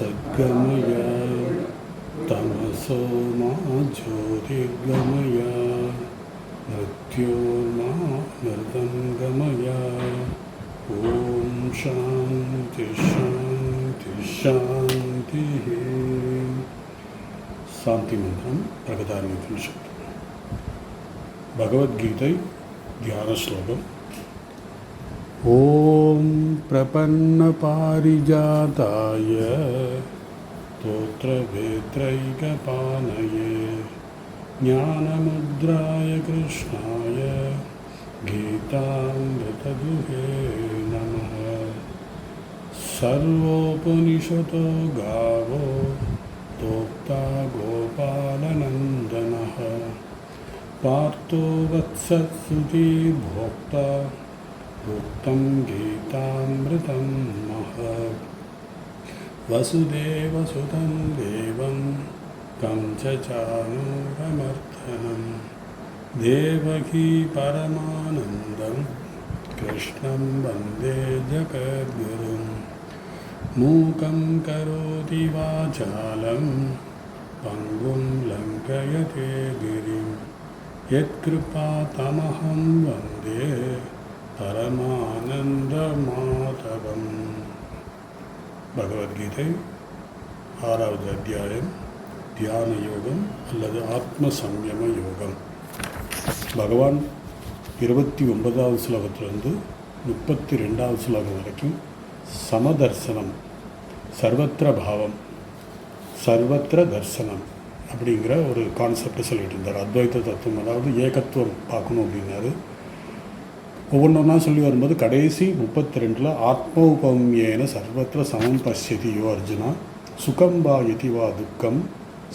सद्गमय तमसो मा ज्योतिर्गमय मृत्योर्मा मृदङ्गमय ॐ शान्ति शान्ति शान्तिः. शान्ति मन्त्रं प्रगतान्वितं भगवद्गीதை ध्यान श्लोकम्. ॐ प्रपन्नपारिजाताय स्तोत्रवेत्रैकपाणये ज्ञानमुद्राय कृष्णाय गीतामृतदुहे नमः. सर्वोपनिषदो गावो प्रोक्ता गोपालनन्दनः पार्थो वत्सत्सुती भोक्ता भुक्तं गीतामृतं महत्. वसुदेवसुतं देवं कंसचाणूरमर्दनं देवकी परमानन्दं कृष्णं वन्दे जगद्गुरुं. मूकं करोति वाचालं पङ्गुं लङ्घयते गिरिं यत्कृपातमहं वन्दे பரமானந்தமாதவம். பகவத்கீதை 6வது அத்தியாயம் தியான யோகம் அல்லது ஆத்ம சம்யம யோகம். பகவான் 29வது ஸ்லோகத்திலிருந்து 32வது ஸ்லோகம் வரைக்கும் சமதர்சனம், சர்வத்திர பாவம், சர்வத்திர தர்சனம் அப்படிங்கிற ஒரு கான்செப்டை சொல்லிட்டு இருந்தார். அத்வைத தத்துவம், அதாவது ஏகத்துவம் பார்க்கணும் அப்படின்னாரு. ஒவ்வொன்றா சொல்லி வரும்போது கடைசி 32ல் ஆத்மோபம்யேன சர்வத்திர சமம் பசியதி யோ அர்ஜுனா சுகம் வா யதி வா துக்கம்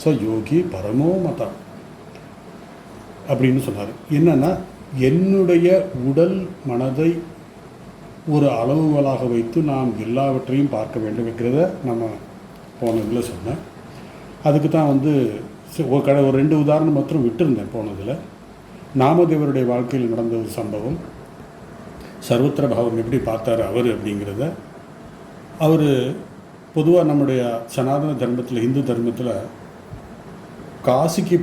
ச யோகி பரமோமதா அப்படின்னு சொன்னார். என்னன்னா, என்னுடைய உடல் மனதை ஒரு அளவுகளாக வைத்து நாம் எல்லாவற்றையும் பார்க்க வேண்டும் இருக்கிறத நம்ம போனதில் சொன்னேன். அதுக்கு தான் ஒரு 2 உதாரணம் மாத்திரம் விட்டுருந்தேன் போனதில். நாமதேவருடைய வாழ்க்கையில் நடந்த ஒரு சம்பவம், சர்வத்திர பாவம் எப்படி பார்த்தார் அவர் அப்படிங்கிறத. அவர் பொதுவாக நம்முடைய சனாதன தர்மத்தில், இந்து தர்மத்தில் காசிக்கு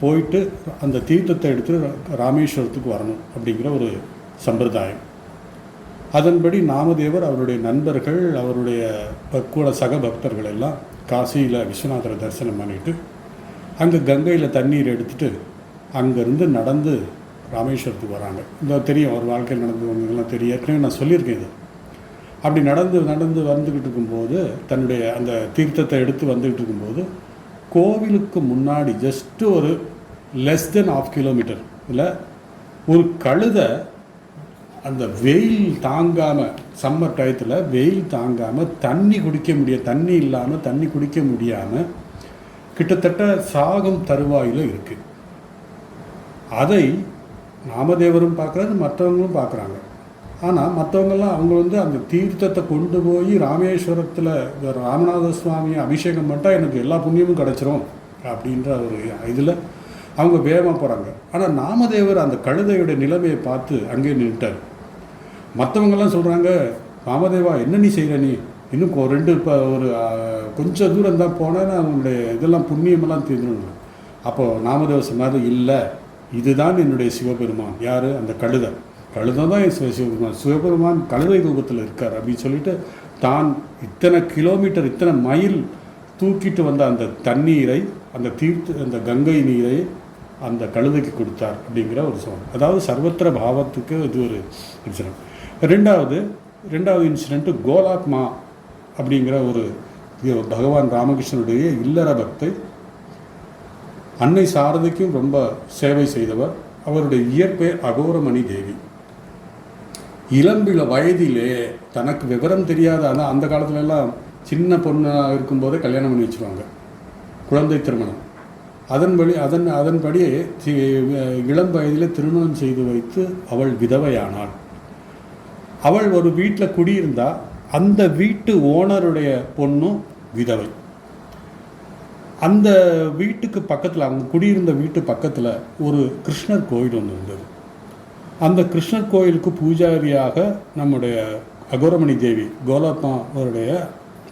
போயிட்டு அந்த தீர்த்தத்தை எடுத்து ராமேஸ்வரத்துக்கு வரணும் அப்படிங்கிற ஒரு சம்பிரதாயம். அதன்படி நாமதேவர், அவருடைய நண்பர்கள், அவருடைய கூட சக பக்தர்கள் எல்லாம் காசியில் விஸ்வநாதரை தரிசனம் பண்ணிவிட்டு அங்கே கங்கையில் தண்ணீர் எடுத்துகிட்டு அங்கேருந்து நடந்து ராமேஸ்வரத்துக்கு வராங்க. இந்த தெரியும், அவர் வாழ்க்கையில் நடந்து வந்ததெல்லாம் தெரியும், ஏற்கனவே நான் சொல்லியிருக்கேன் இது. அப்படி நடந்து வந்துக்கிட்டு இருக்கும்போது, தன்னுடைய அந்த தீர்த்தத்தை எடுத்து வந்துக்கிட்டு இருக்கும்போது, கோவிலுக்கு முன்னாடி ஜஸ்ட்டு ஒரு லெஸ் தென் 1/2 கிலோமீட்டர் இல்லை ஒரு கழுதை அந்த வெயில் தாங்காமல், சம்மர் டயத்தில் வெயில் தாங்காமல் தண்ணி குடிக்க முடியாமல் கிட்டத்தட்ட சாகும் தருவாயில் இருக்குது. அதை நாமதேவரும் பார்க்குறாரு, மற்றவங்களும் பார்க்குறாங்க. ஆனால் மற்றவங்கெல்லாம் அவங்க அந்த தீர்த்தத்தை கொண்டு போய் ராமேஸ்வரத்தில் ராமநாத சுவாமியை அபிஷேகம் பண்ணிட்டால் எனக்கு எல்லா புண்ணியமும் கிடச்சிரும் அப்படின்ற ஒரு இதில் அவங்க வேகமாக போகிறாங்க. ஆனால் நாமதேவர் அந்த கழுதையோட நிலைமையை பார்த்து அங்கேயே நின்றுட்டார். மற்றவங்கெல்லாம் சொல்கிறாங்க, நாமதேவா என்ன நீ செய்கிற, நீ இன்னும் ஒரு கொஞ்சம் தூரம் தான் போனால் அவங்களுடைய இதெல்லாம் புண்ணியமெல்லாம் தீர்ந்துடும். அப்போது நாமதேவர் சொன்னார், இல்லை, இதுதான் என்னுடைய சிவபெருமான். யார்? அந்த கழுதை தான் என் சிவபெருமான். சிவபெருமான் கழுதை ரூபத்தில் இருக்கார் அப்படின்னு சொல்லிட்டு தான் இத்தனை கிலோமீட்டர், இத்தனை மைல் தூக்கிட்டு வந்த அந்த தண்ணீரை, அந்த கங்கை நீரை அந்த கழுதைக்கு கொடுத்தார் அப்படிங்கிற ஒரு சோழம். அதாவது சர்வத்திர பாவத்துக்கு இது ஒரு இன்சிடென்ட். ரெண்டாவது இன்சிடென்ட்டு கோலாத்மா அப்படிங்கிற ஒரு பகவான் ராமகிருஷ்ணனுடைய இல்லற பக்தை, அன்னை சாரதிக்கும் ரொம்ப சேவை செய்தவர். அவருடைய இயற்பெயர் அகோரமணி தேவி. இளம்பில வயதிலே தனக்கு விவரம் தெரியாத, ஆனால் அந்த காலத்துலலாம் சின்ன பொண்ணாக இருக்கும்போதே கல்யாணம் பண்ணி வச்சுருவாங்க, குழந்தை திருமணம். அதன்படி இளம் வயதில் திருமணம் செய்து வைத்து அவள் விதவையானாள். அவள் ஒரு வீட்டில் குடியிருந்தா, அந்த வீட்டு ஓனருடைய பொண்ணும் விதவை. அந்த வீட்டுக்கு பக்கத்தில், அவங்க குடியிருந்த வீட்டு பக்கத்தில் ஒரு கிருஷ்ணர் கோயில் ஒன்று இருந்தது. அந்த கிருஷ்ணர் கோயிலுக்கு பூஜாரியாக நம்முடைய அகோரமணி தேவி, கோலாத்மா அவருடைய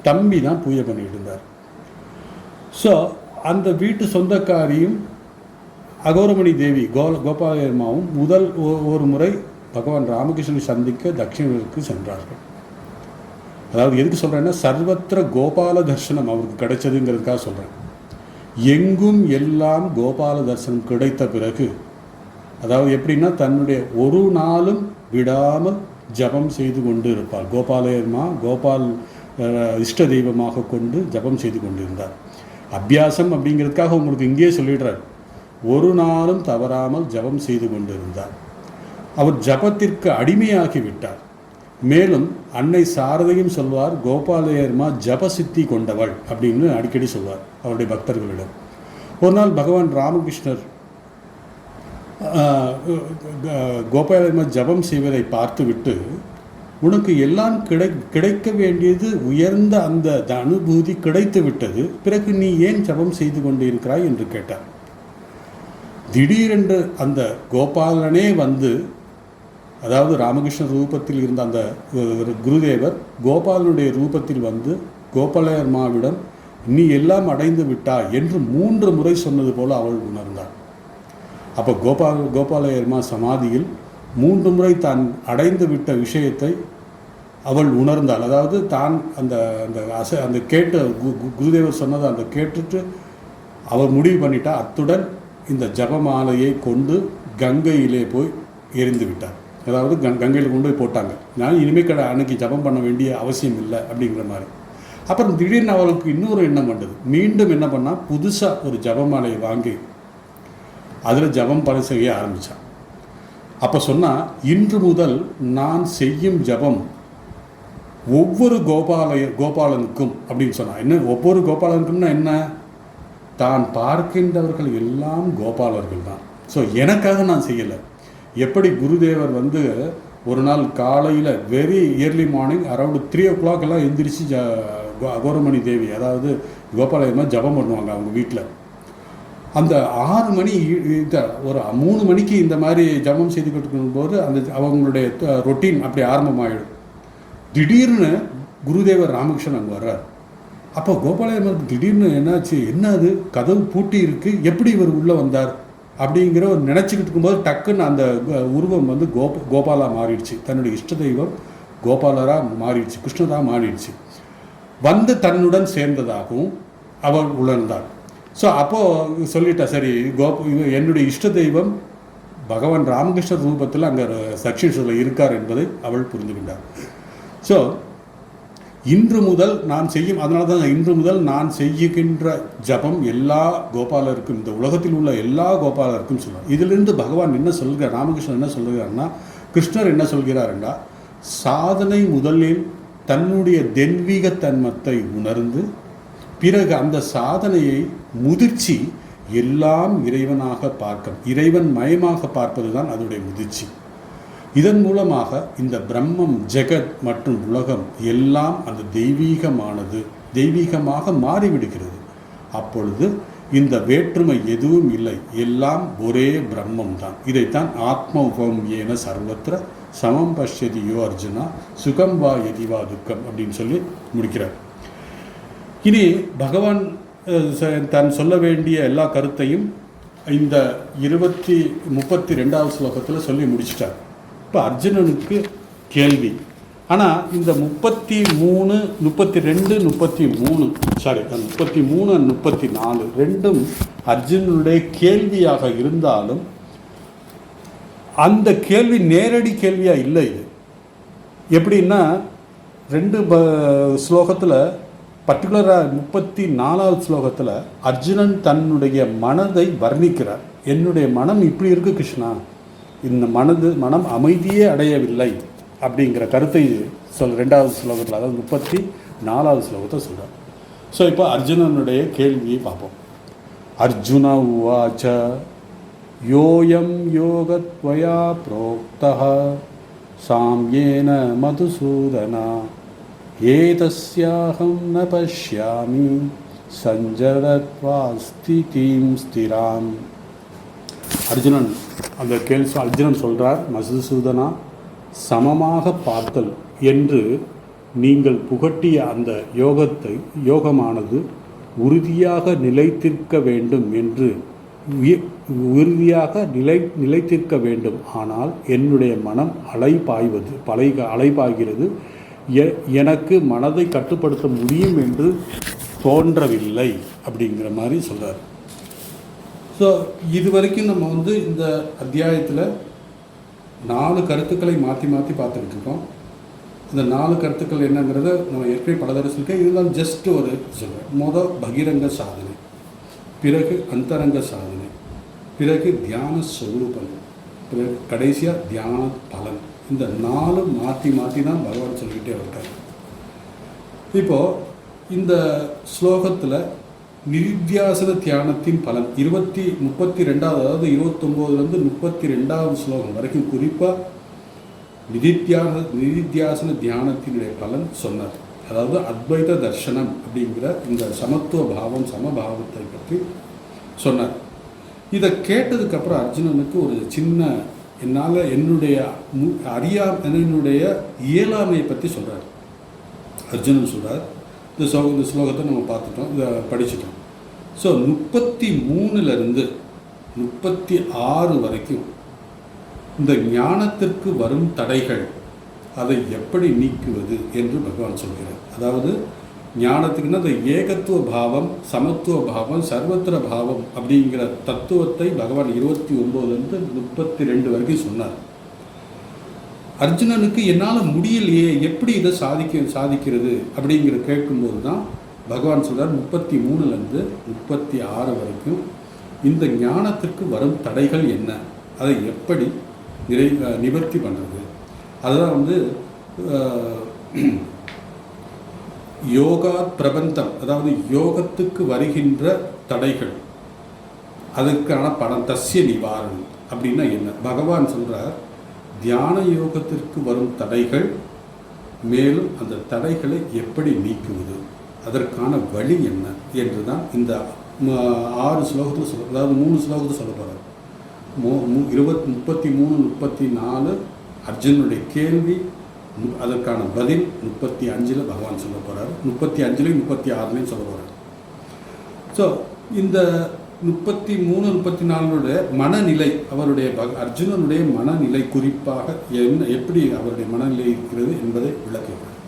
தம்பி தான் பூஜை பண்ணிட்டு இருந்தார். ஸோ அந்த வீட்டு சொந்தக்காரியும் அகோரமணி தேவி கோபாலயர்மாவும் முதல் ஒரு முறை பகவான் ராமகிருஷ்ணனை சந்திக்க தட்சிணருக்கு சென்றார்கள். அதாவது எதுக்கு சொல்கிறேன்னா, சர்வத்திர கோபால தர்சனம் அவருக்கு கிடைச்சதுங்கிறதுக்காக சொல்கிறேன். எங்கும் எல்லாம் கோபால தரிசனம் கிடைத்த பிறகு, அதாவது எப்படின்னா தன்னுடைய ஒரு நாளும் விடாமல் ஜபம் செய்து கொண்டு இருப்பார். கோபாலயர்மா கோபால் இஷ்ட தெய்வமாக கொண்டு ஜபம் செய்து கொண்டிருந்தார். அபியாசம் அப்படிங்கிறதுக்காக உங்களுக்கு இங்கேயே சொல்லிடுறார். ஒரு நாளும் தவறாமல் ஜபம் செய்து கொண்டிருந்தார். அவர் ஜபத்திற்கு அடிமையாகி விட்டார். மேலும் அன்னை சாரதையும் சொல்வார், கோபாலயர்மா ஜபசித்தி கொண்டவள் அப்படின்னு அடிக்கடி சொல்வார் அவருடைய பக்தர்களிடம். ஒரு நாள் பகவான் ராமகிருஷ்ணர் கோபாலயர்மா ஜபம் செய்வதை பார்த்துவிட்டு, உனக்கு எல்லாம் கிடைக்க வேண்டியது உயர்ந்த அந்த அனுபூதி கிடைத்து விட்டது, பிறகு நீ ஏன் ஜபம் செய்து கொண்டிருக்கிறாய் என்று கேட்டார். திடீரென்று அந்த கோபாலனே வந்து, அதாவது ராமகிருஷ்ண ரூபத்தில் இருந்த அந்த குருதேவர் கோபாலனுடைய ரூபத்தில் வந்து கோபாலயர்மாவிடம் நீ எல்லாம் அடைந்து விட்டாய் என்று 3 முறை சொன்னது போல அவள் உணர்ந்தாள். அப்போ கோபாலயர்மா சமாதியில் 3 முறை தான் அடைந்து விட்ட விஷயத்தை அவள் உணர்ந்தாள். அதாவது தான் அந்த அந்த அந்த கேட்டு குருதேவர் சொன்னதை அந்த கேட்டுட்டு அவள் முடிவு பண்ணிட்டா. அத்துடன் இந்த ஜபமாலையை கொண்டு கங்கையிலே போய் எரிந்து விட்டார். அதாவது கங்கையில் கொண்டு போய் போட்டாங்க. நான் இனிமேல் அன்னைக்கு ஜபம் பண்ண வேண்டிய அவசியம் இல்லை அப்படிங்கிற மாதிரி. அப்புறம் திடீர்னு அவளுக்கு இன்னொரு எண்ணம் வந்தது. மீண்டும் என்ன பண்ணால், புதுசாக ஒரு ஜபமாலையை வாங்கி அதில் ஜபம் செய்ய ஆரம்பித்தான். அப்போ சொன்னால், இன்று முதல் நான் செய்யும் ஜபம் ஒவ்வொரு கோபாலனுக்கும் அப்படின்னு சொன்னான். என்ன ஒவ்வொரு கோபாலனுக்கும்னா என்ன? தான் பார்க்கின்றவர்கள் எல்லாம் கோபாலர்கள் தான். ஸோ எனக்காக நான் செய்யலை. எப்படி குருதேவர் வந்து ஒரு நாள் காலையில் very early morning around 3 o'clock எல்லாம் எந்திரிச்சு அகோரமணி தேவி, அதாவது கோபாலயர்மா ஜபம் பண்ணுவாங்க அவங்க வீட்டில். அந்த 6 மணி ஒரு 3 மணிக்கு இந்த மாதிரி ஜபம் செய்து கொண்டிருக்கும் போது அந்த அவங்களுடைய ரொட்டீன் அப்படி ஆரம்பமாகிடும். திடீர்னு குருதேவர் ராமகிருஷ்ணன் அங்கே வர்றார். அப்போ கோபாலயர்மாவுக்கு திடீர்னு என்னாச்சு, என்ன அது கதவு பூட்டி இருக்குது, எப்படி இவர் உள்ளே வந்தார் அப்படிங்கிற ஒரு நினச்சிக்கிட்டு இருக்கும்போது டக்குன்னு அந்த உருவம் வந்து கோபாலா மாறிடுச்சு. தன்னுடைய இஷ்ட தெய்வம் கோபாலராக மாறிடுச்சு, கிருஷ்ணராக மாறிடுச்சு. வந்து தன்னுடன் சேர்ந்ததாகவும் அவள் உணர்ந்தாள். ஸோ அப்போது சொல்லிட்டா, சரி என்னுடைய இஷ்ட தெய்வம் பகவான் ராமகிருஷ்ணர் ரூபத்தில் அங்கே தட்சிணேஸ்வரில் இருக்கார் என்பதை அவள் புரிந்து கொண்டார். ஸோ இன்று முதல் நான் செய்யும், அதனால தான் இன்று முதல் நான் செய்கின்ற ஜபம் எல்லா கோபாலருக்கும், இந்த உலகத்தில் உள்ள எல்லா கோபாலருக்கும் சொல்லுவார். இதிலிருந்து பகவான் என்ன சொல்கிறார், ராமகிருஷ்ணன் என்ன சொல்கிறார்னா, கிருஷ்ணர் என்ன சொல்கிறாருன்னா, சாதனை முதலில் தன்னுடைய தெய்வீக தன்மத்தை உணர்ந்து பிறகு அந்த சாதனையை முதிர்ச்சி எல்லாம் இறைவனாக பார்க்க, இறைவன் மயமாக பார்ப்பது தான் அதனுடைய முதிர்ச்சி. இதன் மூலமாக இந்த பிரம்மம், ஜெகத் மற்றும் உலகம் எல்லாம் அந்த தெய்வீகமாக மாறிவிடுகிறது. அப்பொழுது இந்த வேற்றுமை எதுவும் இல்லை, எல்லாம் ஒரே பிரம்மம் தான். இதைத்தான் ஆத்ம உபம் ஏன சர்வத்திர சமம் பஷ்யதியோ அர்ஜுனா சுகம் வா எதிவா துக்கம் அப்படின்னு சொல்லி முடிக்கிறார். இனி பகவான் தான் சொல்ல வேண்டிய எல்லா கருத்தையும் இந்த 32வது ஸ்லோகத்தில் சொல்லி முடிச்சிட்டார். இப்போ அர்ஜுனனுக்கு கேள்வி. ஆனால் இந்த 33, 32, 33 சாரி 33 and 34 ரெண்டும் அர்ஜுனனுடைய கேள்வியாக இருந்தாலும் அந்த கேள்வி நேரடி கேள்வியாக இல்லை. இது எப்படின்னா, 2 ஸ்லோகத்தில் பர்டிகுலராக 34வது ஸ்லோகத்தில் அர்ஜுனன் தன்னுடைய மனதை வர்ணிக்கிறார். என்னுடைய மனம் இப்படி இருக்குது கிருஷ்ணா, இந்த மனம் அமைதியே அடையவில்லை அப்படிங்கிற கருத்தை 2வது ஸ்லோகத்தில், அதாவது 34வது ஸ்லோகத்தை சொல்கிறார். ஸோ இப்போ அர்ஜுனனுடைய கேள்வியை பார்ப்போம். அர்ஜுன உவாச்ச யோயம் யோகத்வயா ப்ரோக்தः சாம்யேன மதுசூதனா ஏதஸ்யாஹம் ந பஷ்யாமி சஞ்சரத்வா ஸ்திதிம் ஸ்திராம். அர்ஜுனன் சொல்கிறார், மதுசூதனா, சமமாக பார்த்தல் என்று நீங்கள் புகட்டிய அந்த யோகமானது உறுதியாக நிலைத்திருக்க வேண்டும் என்று நிலைத்திருக்க வேண்டும். ஆனால் என்னுடைய மனம் அலைபாய்கிறது. எனக்கு மனதை கட்டுப்படுத்த முடியும் என்று தோன்றவில்லை அப்படிங்கிற மாதிரி சொல்கிறார். ஸோ இது வரைக்கும் நம்ம இந்த அத்தியாயத்தில் 4 கருத்துக்களை மாற்றி பார்த்துக்கிட்டு இருக்கோம். இந்த 4 கருத்துக்கள் என்னங்கிறத நம்ம ஏற்கனவே பல தடவை சொல்லியிருக்கேன். இதெல்லாம் ஜஸ்ட் ஒரு சொல்கிறேன். பகிரங்க சாதனை, பிறகு அந்தரங்க சாதனை, பிறகு தியான ஸ்வரூபம், பிறகு கடைசியாக தியான பலன். இந்த 4 மாற்றி தான் பகவான் சொல்லிக்கிட்டே இருக்கார். இப்போது இந்த ஸ்லோகத்தில் நிதித்தியாசன தியானத்தின் பலன் 32, அதாவது 29லேருந்து 32வது ஸ்லோகம் வரைக்கும் குறிப்பாக நிதித்தியாசன தியானத்தினுடைய பலன் சொன்னார். அதாவது அத்வைத தர்சனம் அப்படிங்கிற இந்த சமபாவத்தை பற்றி சொன்னார். இதை கேட்டதுக்கப்புறம் அர்ஜுனனுக்கு ஒரு சின்ன என்னுடைய இயலாமையை பற்றி சொல்கிறார். அர்ஜுனன் சொல்கிறார், இந்த ஸ்லோகத்தை நம்ம பார்த்துட்டோம், இதை படிச்சுட்டோம். ஸோ 33லேருந்து 36 வரைக்கும் இந்த ஞானத்திற்கு வரும் தடைகள், அதை எப்படி நீக்குவது என்று பகவான் சொல்கிறார். அதாவது ஞானத்துக்குன்னா அந்த ஏகத்துவ பாவம், சமத்துவ பாவம், சர்வத்திர பாவம் அப்படிங்கிற தத்துவத்தை பகவான் 29லேருந்து 32 வரைக்கும் சொன்னார். அர்ஜுனனுக்கு என்னால் முடியலையே, எப்படி இதை சாதிக்கிறது அப்படிங்கிற கேட்கும்போது தான் பகவான் சொல்கிறார் 33லேருந்து 36 வரைக்கும் இந்த ஞானத்திற்கு வரும் தடைகள் என்ன, அதை எப்படி நிவர்த்தி பண்ணுறது. அதுதான் யோகா பிரபந்தம், அதாவது யோகத்துக்கு வருகின்ற தடைகள், அதுக்கான படம் தஸ்ய நிவாரணம் அப்படின்னா என்ன. பகவான் சொல்கிறார், தியான யோகத்திற்கு வரும் தடைகள், மேலும் அந்த தடைகளை எப்படி நீக்குவது, அதற்கான வழி என்ன என்று தான் இந்த 6 ஸ்லோகத்தில் சொல்ல, அதாவது 3 ஸ்லோகத்தில் சொல்ல போகிறார். 33, 34 அர்ஜுனுடைய கேள்வி, அதற்கான பதில் 35 பகவான் சொல்ல போகிறார். 35லையும் 36லையும் சொல்ல போகிறார். ஸோ இந்த 33, 34 மனநிலை, அவருடைய அர்ஜுனனுடைய மனநிலை குறிப்பாக எப்படி அவருடைய மனநிலை இருக்கிறது என்பதை விளக்குகிறார்.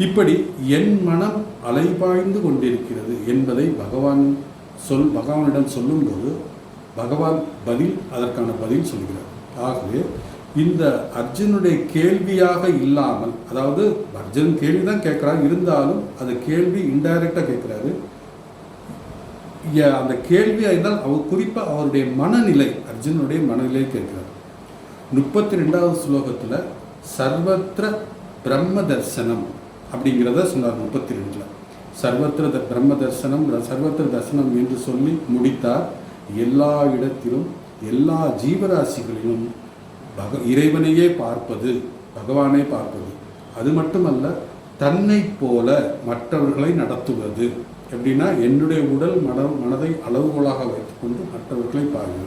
இப்படி என் மனம் அலைபாய்ந்து கொண்டிருக்கிறது என்பதை பகவானிடம் சொல்லும்போது பகவான் அதற்கான பதில் சொல்கிறார். ஆகவே இந்த அர்ஜுனுடைய கேள்வியாக இல்லாமல், அதாவது அர்ஜுன் கேள்வி தான் கேட்குறாரு, இருந்தாலும் அந்த கேள்வி இன்டைரக்டாக கேட்குறாரு. அந்த கேள்வியாக இருந்தால் அவர் குறிப்பாக அவருடைய மனநிலை, அர்ஜுனுடைய மனநிலை கேட்கிறார். 32வது ஸ்லோகத்தில் சர்வத்திர பிரம்ம தர்சனம் அப்படிங்கிறத சொன்னார். 32ல் சர்வத்திர பிரம்ம தர்சனம், சர்வத்திர தர்சனம் என்று சொல்லி முடித்தார். எல்லா இடத்திலும் எல்லா ஜீவராசிகளிலும் இறைவனையே பார்ப்பது, பகவானை பார்ப்பது. அது மட்டுமல்ல, தன்னை போல மற்றவர்களை நடத்துவது. எப்படின்னா, என்னுடைய உடல் மனதை அளவுகோலாக வைத்துக்கொண்டு மற்றவர்களை பார்ப்பது.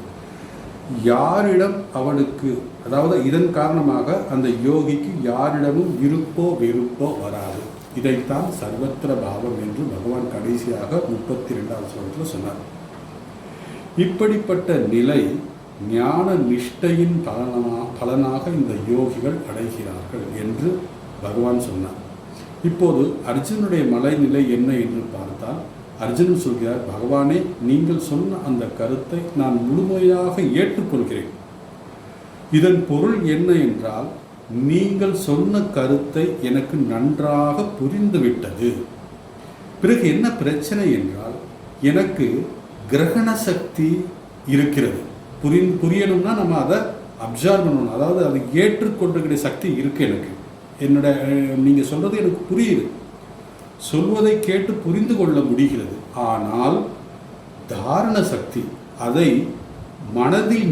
யாரிடம் அவனுக்கு, அதாவது இதன் காரணமாக அந்த யோகிக்கு யாரிடமும் விருப்போ வெறுப்போ வராது. இதைத்தான் சர்வத்திர பாவம் என்று பகவான் கடைசியாக 32வது ஸ்லோகத்தில் சொன்னார். இப்படிப்பட்ட நிலை ஞான நிஷ்டையின் பலனாக இந்த யோகிகள் அடைகிறார்கள் என்று பகவான் சொன்னார். இப்போது அர்ஜுனுடைய மலைநிலை என்ன என்று பார்த்தால், அர்ஜுனன் சொல்கிறார், பகவானே, நீங்கள் சொன்ன அந்த கருத்தை நான் முழுமையாக ஏற்றுக்கொள்கிறேன். இதன் பொருள் என்ன என்றால், நீங்கள் சொன்ன கருத்தை எனக்கு நன்றாக புரிந்துவிட்டது. பிறகு என்ன பிரச்சனை என்றால், எனக்கு கிரகண சக்தி இருக்கிறது. புரியணும்னா நம்ம அதை அப்சர்வ் பண்ணணும், அதாவது அதை ஏற்றுக்கொண்டிருக்கிற சக்தி இருக்குது எனக்கு. நீங்கள் சொல்கிறது எனக்கு புரியுது, சொல்வதை கேட்டு புரிந்து கொள்ள முடிகிறது. ஆனால் தாரண சக்தி, அதை மனதில்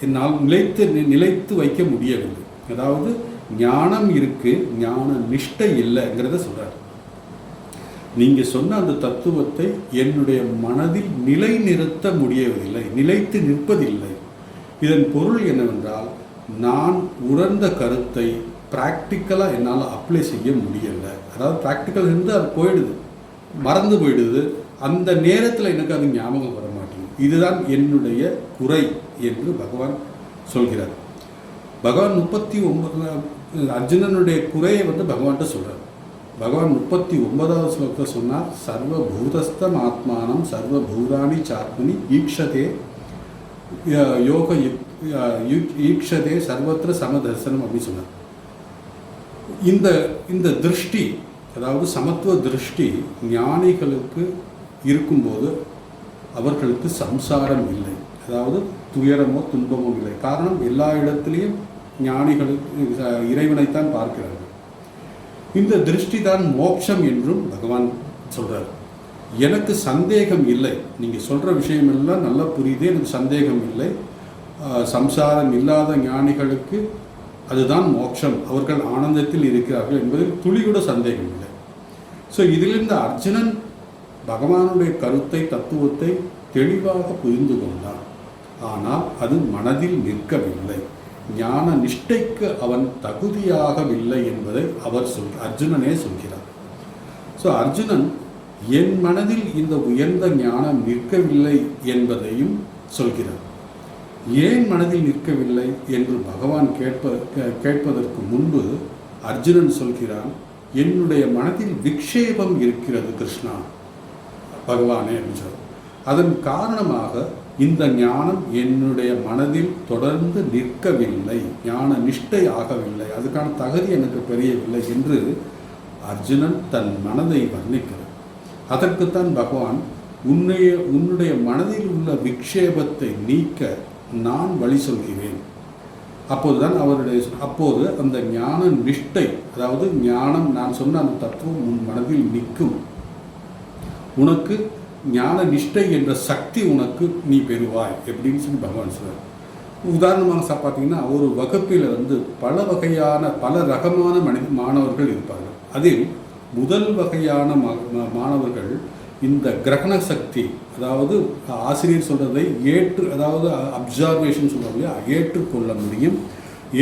என்னால் நிலைத்து வைக்க முடியவில்லை. அதாவது ஞானம் இருக்கு, ஞான நிஷ்டை இல்லைங்கிறத சொல்கிறார். நீங்கள் சொன்ன அந்த தத்துவத்தை என்னுடைய மனதில் நிலைநிறுத்த முடியவில்லை, நிலைத்து நிற்பதில்லை. இதன் பொருள் என்னவென்றால், நான் உணர்ந்த கருத்தை ப்ராக்டிக்கலாக என்னால் அப்ளை செய்ய முடியலை. அதாவது ப்ராக்டிக்கல் இருந்து அது போயிடுது, மறந்து போயிடுது. அந்த நேரத்தில் எனக்கு அது ஞாபகம் வர மாட்டேங்குது. இதுதான் என்னுடைய குறை என்று பகவான் சொல்கிறார். பகவான் 39 அர்ஜுனனுடைய குறையை பகவான்கிட்ட சொல்கிறார். பகவான் 39வது ஸ்லோகத்தை சொன்னார், சர்வபூதஸ்தம் ஆத்மானம் சர்வபூதானி சாத்மனி ஈக்ஷதே யோக ஈக்ஷதே சர்வத்திர சமதர்சனம் அப்படின்னு சொன்னார். இந்த திருஷ்டி, அதாவது சமத்துவ திருஷ்டி ஞானிகளுக்கு இருக்கும்போது அவர்களுக்கு சம்சாரம் இல்லை, அதாவது துயரமோ துன்பமோ இல்லை. காரணம், எல்லா இடத்துலையும் ஞானிகளுக்கு இறைவனைத்தான் பார்க்கிறார்கள். இந்த திருஷ்டி தான் மோட்சம் என்றும் பகவான் சொல்கிறார். எனக்கு சந்தேகம் இல்லை, நீங்கள் சொல்கிற விஷயமெல்லாம் நல்லா புரியுது, எனக்கு சந்தேகம் இல்லை. சம்சாரம் இல்லாத ஞானிகளுக்கு அதுதான் மோட்சம், அவர்கள் ஆனந்தத்தில் இருக்கிறார்கள் என்பதில் துளி கூட சந்தேகம் இல்லை. ஸோ இதிலிருந்து அர்ஜுனன் பகவானுடைய கருத்தை, தத்துவத்தை தெளிவாக புரிந்து கொண்டான். ஆனால் அது மனதில் நிற்கவில்லை. ஞான நிஷ்டைக்கு அவன் தகுதியாகவில்லை என்பதை அர்ஜுனனே சொல்கிறார். ஸோ அர்ஜுனன் என் மனதில் இந்த உயர்ந்த ஞானம் நிற்கவில்லை என்பதையும் சொல்கிறார். ஏன் மனதில் நிற்கவில்லை என்று பகவான் கேட்பதற்கு முன்பு அர்ஜுனன் சொல்கிறான், என்னுடைய மனதில் விக்ஷேபம் இருக்கிறது கிருஷ்ணா பகவானே என்று சொல்கிறார். அதன் காரணமாக இந்த ஞானம் என்னுடைய மனதில் தொடர்ந்து நிற்கவில்லை, ஞான நிஷ்டை ஆகவில்லை, அதுக்கான தகுதி எனக்கு தெரியவில்லை என்று அர்ஜுனன் தன் மனதை வர்ணிக்கிறார். அதற்குத்தான் பகவான் உன்னுடைய மனதில் உள்ள விக்ஷேபத்தை நீக்க நான் வழி சொல்கிறேன். அப்போது அந்த ஞான நிஷ்டை, அதாவது ஞானம், நான் சொன்ன அந்த தத்துவம் உன் மனதில் நிற்கும். உனக்கு ஞான நிஷ்டை என்ற சக்தி உனக்கு நீ பெறுவாய் எப்படின்னு சொல்லி பகவான் சொல்றார். உதாரணமாக பார்த்தீங்கன்னா, ஒரு வகுப்பில் பல வகையான பல ரகமான மாணவர்கள் இருப்பார்கள். அதில் முதல் வகையான மாணவர்கள் இந்த கிரகண சக்தி, அதாவது ஆசிரியர் சொல்றதை அதாவது அப்சர்வேஷன் சொல்றாங்க, ஏற்றுக்கொள்ள முடியும்.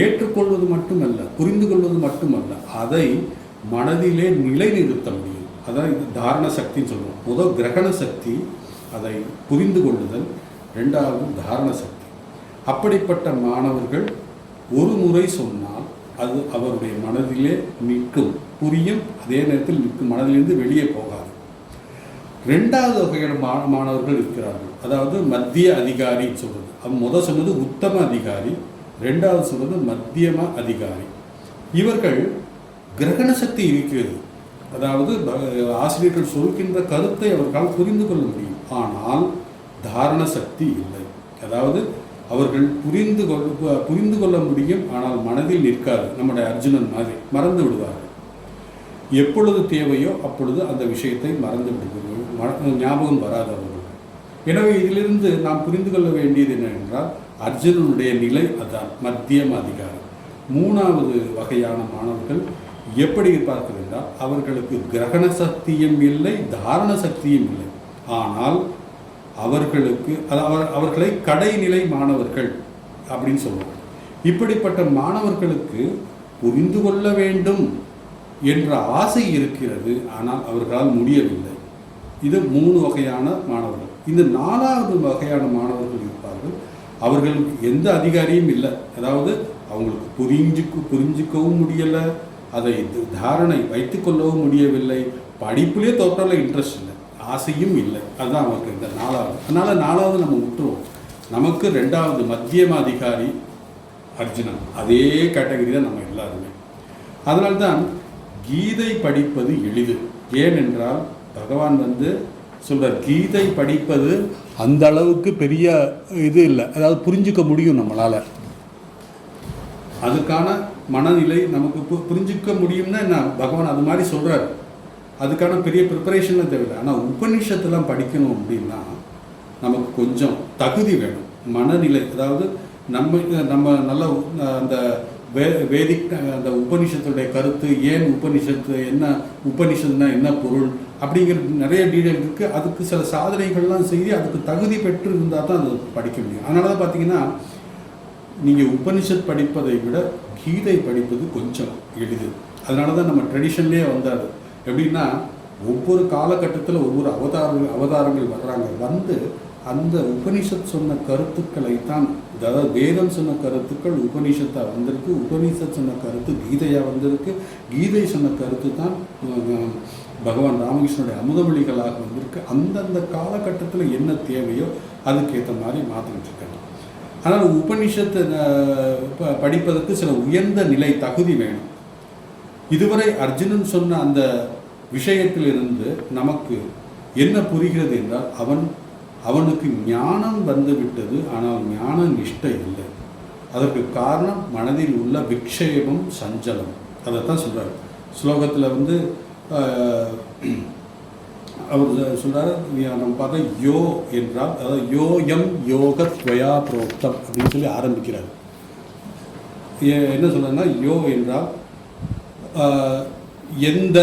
ஏற்றுக்கொள்வது மட்டுமல்ல, புரிந்து கொள்வது மட்டுமல்ல, அதை மனதிலே நிலைநிறுத்த முடியும். அதான் இது தாரண சக்தின்னு சொல்லுவோம். முதல் கிரகண சக்தி, அதை புரிந்து கொள்ளுதல். ரெண்டாவது தாரண சக்தி. அப்படிப்பட்ட மாணவர்கள் ஒரு முறை சொன்னால் அது அவருடைய மனதிலே நிற்கும், புரியும், அதே நேரத்தில் நிற்கும், மனதிலிருந்து வெளியே போகாது. ரெண்டாவது வகையான மாணவர்கள் இருக்கிறார்கள், அதாவது மத்திய அதிகாரின்னு சொல்றது. அவன் முதல் சொன்னது உத்தம அதிகாரி, ரெண்டாவது சொல்வது மத்தியம அதிகாரி. இவர்கள் கிரகண சக்தி இருக்கிறது, அதாவது ஆசிரியர்கள் சொல்கின்ற கருத்தை அவர்களால் புரிந்து கொள்ள முடியும். ஆனால் தாரண சக்தி இல்லை. அதாவது அவர்கள் புரிந்து கொள்ள முடியும், ஆனால் மனதில் நிற்காது. நம்முடைய அர்ஜுனன் மாதிரி மறந்து விடுவார்கள். எப்பொழுது தேவையோ அப்பொழுது அந்த விஷயத்தை மறந்து விடுவார்கள், ஞாபகம் வராது அவர்கள். எனவே இதிலிருந்து நாம் புரிந்து கொள்ள வேண்டியது என்னவென்றால், அர்ஜுனனுடைய நிலை அதான், மத்தியம அதிகாரம். மூணாவது வகையான மாணவர்கள் எப்படி இருப்பார்கள் என்றால், அவர்களுக்கு கிரகண சக்தியும் இல்லை, தாரண சக்தியும் இல்லை. ஆனால் அவர்களை கடைநிலை மாணவர்கள் அப்படின்னு சொல்லுவோம். இப்படிப்பட்ட மாணவர்களுக்கு புரிந்து கொள்ள வேண்டும் என்ற ஆசை இருக்கிறது, ஆனால் அவர்களால் முடியவில்லை. இது 3 வகையான மாணவர்கள். இந்த 4வது வகையான மாணவர்கள் இருப்பார்கள். அவர்களுக்கு எந்த அதிகாரியும் இல்லை, அதாவது அவங்களுக்கு புரிஞ்சிக்கவும் முடியலை, அதை தாரணை வைத்துக்கொள்ளவும் முடியவில்லை, படிப்புலேயே தோற்றல இன்ட்ரெஸ்ட் இல்லை, ஆசையும் இல்லை. அதுதான் அவருக்கு இந்த 4வது. அதனால் 4வது நம்ம விட்டுருவோம். நமக்கு 2வது மத்தியம அதிகாரி அர்ஜுனன், அதே கேட்டகரி தான் நம்ம எல்லாருமே. அதனால்தான் கீதை படிப்பது எளிது. ஏனென்றால் பகவான் சொல்கிறார், கீதை படிப்பது அந்த அளவுக்கு பெரிய இது இல்லை, அதாவது புரிஞ்சிக்க முடியும் நம்மளால். அதுக்கான மனநிலை நமக்கு புரிஞ்சிக்க முடியும்னா என்ன, பகவான் அது மாதிரி சொல்கிறார். அதுக்கான பெரிய ப்ரிப்பரேஷன்லாம் தேவையில்லை. ஆனால் உபநிஷத்துலாம் படிக்கணும் அப்படின்னா நமக்கு கொஞ்சம் தகுதி வேணும், மனநிலை. அதாவது நம்ம நல்ல அந்த வேதிக் அந்த உபநிஷத்துடைய கருத்து, ஏன் உபநிஷத்து என்ன, உபநிஷத்துனா என்ன பொருள் அப்படிங்கிறது நிறைய டீடைல் இருக்குது. அதுக்கு சில சாதனைகள்லாம் செய்து அதுக்கு தகுதி பெற்று இருந்தால் தான் அது படிக்க முடியும். அதனால தான் பார்த்தீங்கன்னா, நீங்கள் உபனிஷத் படிப்பதை விட கீதை படிப்பது கொஞ்சம் எளிது. அதனால தான் நம்ம ட்ரெடிஷன்லேயே வந்தார். எப்படின்னா ஒவ்வொரு காலகட்டத்தில் ஒவ்வொரு அவதாரங்கள் வர்றாங்க. வந்து அந்த உபனிஷத் சொன்ன கருத்துக்களை தான், அதாவது வேதம் சொன்ன கருத்துக்கள் உபனிஷத்தாக வந்திருக்கு, உபனிஷத் சொன்ன கருத்து கீதையாக வந்திருக்கு, கீதை சொன்ன கருத்து தான் பகவான் ராமகிருஷ்ணனுடைய அமுதமொழிகளாக வந்திருக்கு. அந்தந்த காலகட்டத்தில் என்ன தேவையோ அதுக்கேற்ற மாதிரி மாற்றிக்கிட்டு இருக்காங்க. ஆனால் உபனிஷத்தை படிப்பதற்கு சில உயர்ந்த நிலை தகுதி வேணும். இதுவரை அர்ஜுனன் சொன்ன அந்த விஷயத்திலிருந்து நமக்கு என்ன புரிகிறது என்றால், அவனுக்கு ஞானம் வந்து விட்டது, ஆனால் ஞான நிஷ்டை இல்லை. அதற்கு காரணம் மனதில் உள்ள விக்ஷேபம், சஞ்சலம். அதைத்தான் சொல்கிறார் ஸ்லோகத்தில். வந்து அவர் சொல்கிறார், நம்ம பார்த்தா யோ என்றால், அதாவது யோயம் யோகத்வயா புரோக்தம் அப்படின்னு சொல்லி ஆரம்பிக்கிறார். என்ன சொல்கிறேன்னா, யோ என்றால் எந்த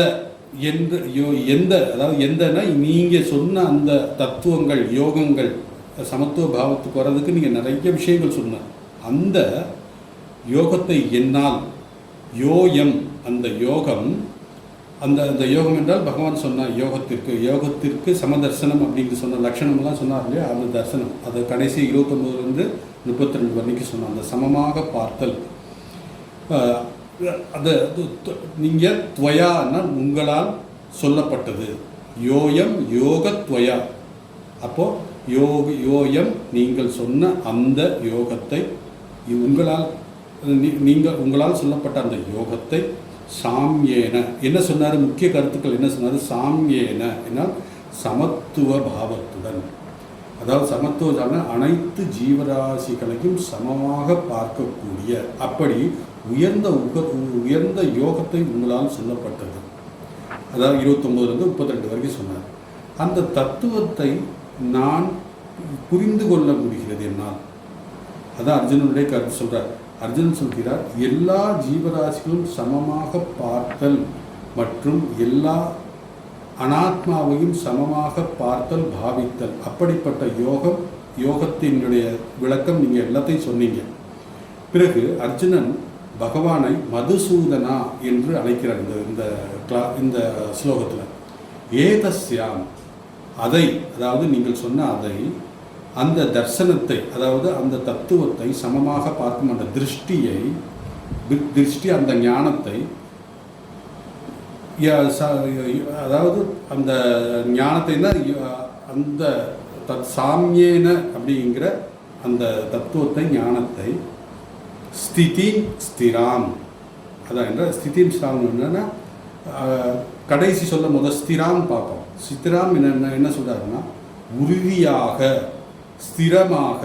அதாவது எந்தனா நீங்கள் சொன்ன அந்த தத்துவங்கள், யோகங்கள், சமத்துவ பாவத்துக்கு வர்றதுக்கு நீங்கள் நிறைய விஷயங்கள் சொன்ன அந்த யோகத்தை என்னால், யோயம் அந்த யோகம், அந்த யோகம் என்றால் பகவான் சொன்ன யோகத்திற்கு சமதர்சனம் அப்படின்னு சொன்ன லட்சணம்லாம் சொன்னார் இல்லையா, அந்த தர்சனம். அது கடைசி 29 32 வரைக்கும் சொன்ன அந்த சமமாக பார்த்தல். அது நீங்கள் துவயான்னா உங்களால் சொல்லப்பட்டது, யோயம் யோகத்வயா. அப்போது யோயம் நீங்கள் சொன்ன அந்த யோகத்தை, உங்களால் சொல்லப்பட்ட அந்த யோகத்தை சாம்யேன, என்ன சொன்னார், முக்கிய கருத்துக்கள் என்ன சொன்னார், சாம்யேன என்னால் சமத்துவ பாவத்துடன், அதாவது சமத்துவ அனைத்து ஜீவராசிகளையும் சமமாக பார்க்கக்கூடிய அப்படி உயர்ந்த யோகத்தை உங்களால் சொல்லப்பட்டது. அதாவது 29 32 வரைக்கும் சொன்னார். அந்த தத்துவத்தை நான் புரிந்து கொள்ள முடிகிறது என்னால். அதான் அர்ஜுனனுடைய கருத்து சொல்கிறார். அர்ஜுனன் சொல்கிறார், எல்லா ஜீவராசிகளும் சமமாக பார்த்தல் மற்றும் எல்லா அனாத்மாவையும் சமமாக பார்த்தல், பாவித்தல், அப்படிப்பட்ட யோகத்தினுடைய விளக்கம் நீங்கள் எல்லாத்தையும் சொன்னீங்க. பிறகு அர்ஜுனன் பகவானை மதுசூதனா என்று அழைக்கிறார் இந்த ஸ்லோகத்தில். ஏதஸ்யாம் அதை, அதாவது நீங்கள் சொன்ன அதை, அந்த தர்சனத்தை, அதாவது அந்த தத்துவத்தை சமமாக பார்க்கும் அந்த திருஷ்டி அந்த ஞானத்தை, அதாவது அந்த ஞானத்தை அந்த சாமியேன அப்படிங்கிற அந்த தத்துவத்தை, ஞானத்தை, ஸ்திராம், அதான் என்ற ஸ்திதிம் ஸ்திராம் என்னன்னா கடைசி சொல்ல முதல் ஸ்திராம் பார்ப்போம். ஸ்திராம் என்ன சொல்றாருன்னா, உறுதியாக ஸ்திரமாக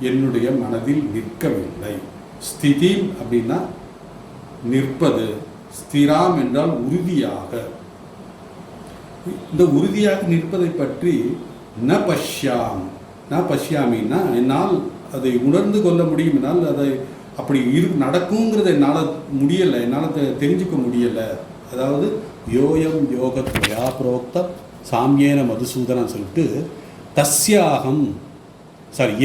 என்னுடைய மனதில் நிற்கவில்லை. ஸ்திதிம் அப்படின்னா நிற்பது, ஸ்திராம் என்றால் உறுதியாக. இந்த உறுதியாக நிற்பதை பற்றி ந பஷ்யாமின்னா என்னால் அதை உணர்ந்து கொள்ள முடியும், என்னால் அதை அப்படி நடக்குங்கிறத என்னால் முடியலை, என்னால் தெரிஞ்சுக்க முடியலை. அதாவது யோயம் யோகத்வயா புரோக்த சாமியேன மதுசூதனம் சொல்லிட்டு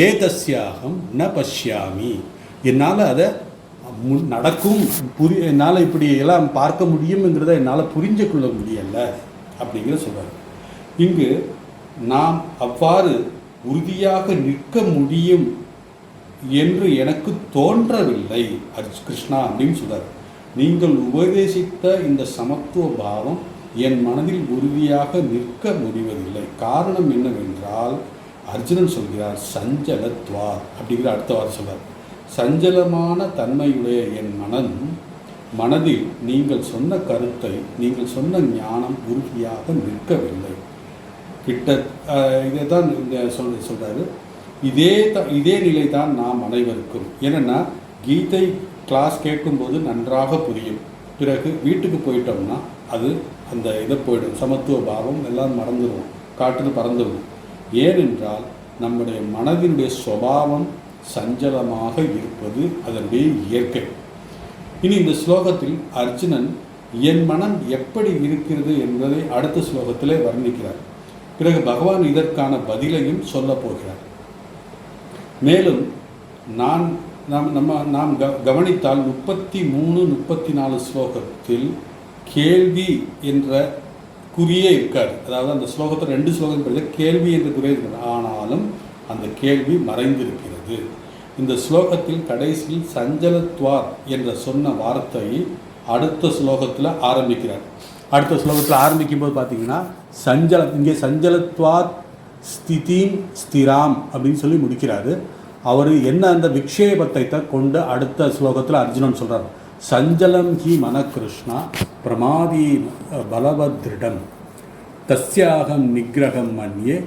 ஏதஸ்யாகம் ந பஷ்யாமி, என்னால் அதை நடக்கும் என்னால் இப்படி எல்லாம் பார்க்க முடியுங்கிறத என்னால் புரிஞ்சு கொள்ள முடியலை அப்படிங்கிற சொல்கிறார். இங்கு நாம் அவ்வாறு உறுதியாக நிற்க முடியும் என்று எனக்கு தோன்றவில்லை கிருஷ்ணா அப்படின்னு சொல்கிறார். நீங்கள் உபதேசித்த இந்த சமத்துவ பாவம் என் மனதில் உறுதியாக நிற்க முடிவதில்லை. காரணம் என்னவென்றால், அர்ஜுனன் சொல்கிறார் சஞ்சலத்வார் அப்படிங்கிற அடுத்த வாரம் சொல்கிறார். சஞ்சலமான தன்மையுடைய என் மனதில் நீங்கள் சொன்ன கருத்தை, நீங்கள் சொன்ன ஞானம் உறுதியாக நிற்கவில்லை. இதை தான் சொல்கிறாரு. இதே நிலை தான் நாம் அனைவருக்கும். ஏன்னா கீதை கிளாஸ் கேட்கும்போது நன்றாக புரியும். பிறகு வீட்டுக்கு போயிட்டோம்னா அது அந்த இதை போயிடும், சமத்துவ பாவம் எல்லாம் மறந்துடும், காற்றில் பறந்துடும். ஏனென்றால் நம்முடைய மனதினுடைய சுபாவம் சஞ்சலமாக இருப்பது அதனுடைய இயற்கை. இனி இந்த ஸ்லோகத்தில் அர்ஜுனன் என் மனம் எப்படி இருக்கிறது என்பதை அடுத்த ஸ்லோகத்திலே வர்ணிக்கிறார். பிறகு பகவான் இதற்கான பதிலையும் சொல்ல போகிறார். மேலும் நாம் கவனித்தால் 33, 34 ஸ்லோகத்தில் கேள்வி என்ற குறியே இருக்காது. அதாவது அந்த ஸ்லோகத்தில் 2 ஸ்லோகம் படித்த கேள்வி என்ற குறியே இருக்காது. ஆனாலும் அந்த கேள்வி மறைந்திருக்கிறது. இந்த ஸ்லோகத்தில் கடைசியில் சஞ்சலத்வார் என்ற சொன்ன வார்த்தை அடுத்த ஸ்லோகத்தில் ஆரம்பிக்கிறார். அடுத்த ஸ்லோகத்தில் ஆரம்பிக்கும்போது பார்த்தீங்கன்னா இங்கே சஞ்சலத்வார் ஸ்திதீம் ஸ்திராம் அப்படின்னு சொல்லி முடிக்கிறாரு. அவர் என்ன அந்த விக்ஷேபத்தை கொண்டு அடுத்த ஸ்லோகத்தில் அர்ஜுனன் சொல்கிறார், சஞ்சலம் ஹி மனகிருஷ்ணா பிரமாதி பலவத்ரிடம் தஸ்யாகம் நிகிரகம் மன்யே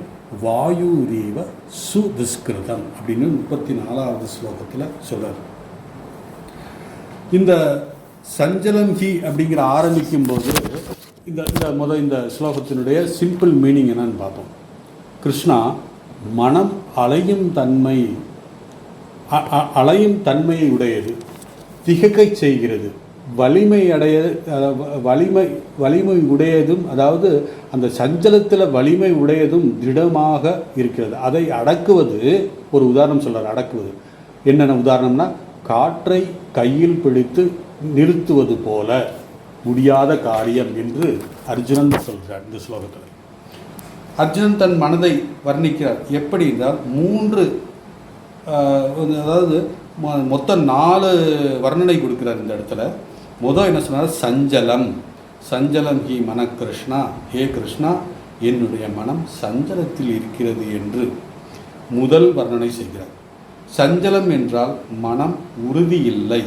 வாயுரீவ சுதுஷ்கிருதம் அப்படின்னு 34வது ஸ்லோகத்தில் சொல்கிறார். இந்த சஞ்சலம் ஹி அப்படிங்கிற ஆரம்பிக்கும்போது இந்த ஸ்லோகத்தினுடைய சிம்பிள் மீனிங் என்னன்னு பார்ப்போம். கிருஷ்ணா, மனம் அலையும் தன்மையை உடையது, திகைக்கை செய்கிறது, வலிமை உடையதும், அதாவது அந்த சஞ்சலத்தில் வலிமை உடையதும் திடமாக இருக்கிறது. அதை அடக்குவது, ஒரு உதாரணம் சொல்கிறார். அடக்குவது என்னென்ன உதாரணம்னா, காற்றை கையில் பிடித்து நிறுத்துவது போல முடியாத காரியம் என்று அர்ஜுனன் சொல்கிறார். இந்த ஸ்லோகத்தில் அர்ஜுனன் தன் மனதை வர்ணிக்கிறார். எப்படி என்றால் 3 அதாவது மொத்தம் 4 வர்ணனை கொடுக்கிறார் இந்த இடத்துல. முதல் என்ன சொன்னார், சஞ்சலம் ஹி மன கிருஷ்ணா, ஹே கிருஷ்ணா, என்னுடைய மனம் சஞ்சலத்தில் இருக்கிறது என்று முதல் வர்ணனை செய்கிறார். சஞ்சலம் என்றால் மனம் உறுதியில்லை,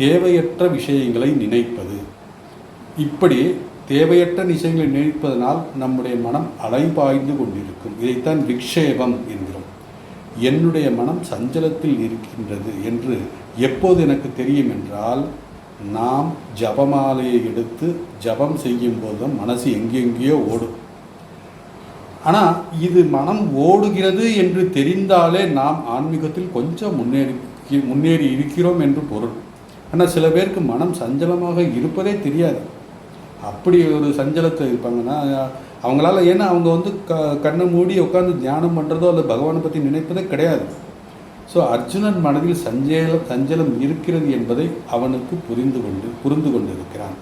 தேவையற்ற விஷயங்களை நினைப்பது. இப்படி தேவையற்ற விஷயங்களை நினைப்பதனால் நம்முடைய மனம் அலைபாய்ந்து கொண்டிருக்கும். இதைத்தான் விக்ஷேபம் என்கிறோம். என்னுடைய மனம் சஞ்சலத்தில் இருக்கின்றது என்று எப்போது எனக்கு தெரியும் என்றால், நாம் ஜபமாலையை எடுத்து ஜபம் செய்யும் போதும் மனசு எங்கெங்கேயோ ஓடும். ஆனால் இது மனம் ஓடுகிறது என்று தெரிந்தாலே நாம் ஆன்மீகத்தில் கொஞ்சம் முன்னேறி இருக்கிறோம் என்று பொருள். ஆனால் சில பேருக்கு மனம் சஞ்சலமாக இருப்பதே தெரியாது. அப்படி ஒரு சஞ்சலத்தை இருப்பாங்கன்னா அவங்களால, ஏன்னா அவங்க கண்ணை மூடி உட்காந்து தியானம் பண்ணுறதோ அல்லது பகவானை பற்றி நினைப்பதே கிடையாது. ஸோ அர்ஜுனன் மனதில் சஞ்சலம் இருக்கிறது என்பதை அவனுக்கு புரிந்து கொண்டிருக்கிறான்.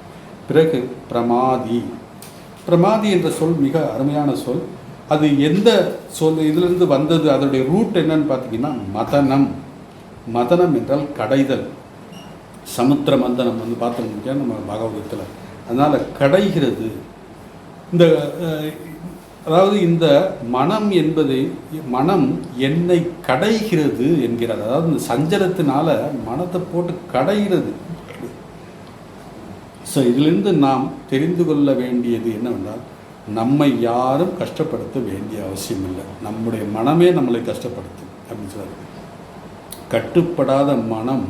பிறகு பிரமாதி என்ற சொல் மிக அருமையான சொல். அது எந்த சொல் இதிலிருந்து வந்தது, அதனுடைய ரூட் என்னன்னு பார்த்தீங்கன்னா மதனம் என்றால் கடைதல். சமுத்திர மந்தனம் பார்த்தோம்னா நம்ம பாகவதத்தில், அதனால் கடைகிறது. அதாவது இந்த மனம் என்பதை, மனம் என்னை கடைகிறது என்கிறார். அதாவது இந்த சஞ்சலத்தினால மனத்தை போட்டு கடைகிறது. ஸோ இதிலிருந்து நாம் தெரிந்து கொள்ள வேண்டியது என்னவென்றால், நம்மை யாரும் கஷ்டப்படுத்த வேண்டிய அவசியம் இல்லை, நம்முடைய மனமே நம்மளை கஷ்டப்படுத்தும் அப்படின்னு சொல்றாரு. கட்டுப்படாத மனம்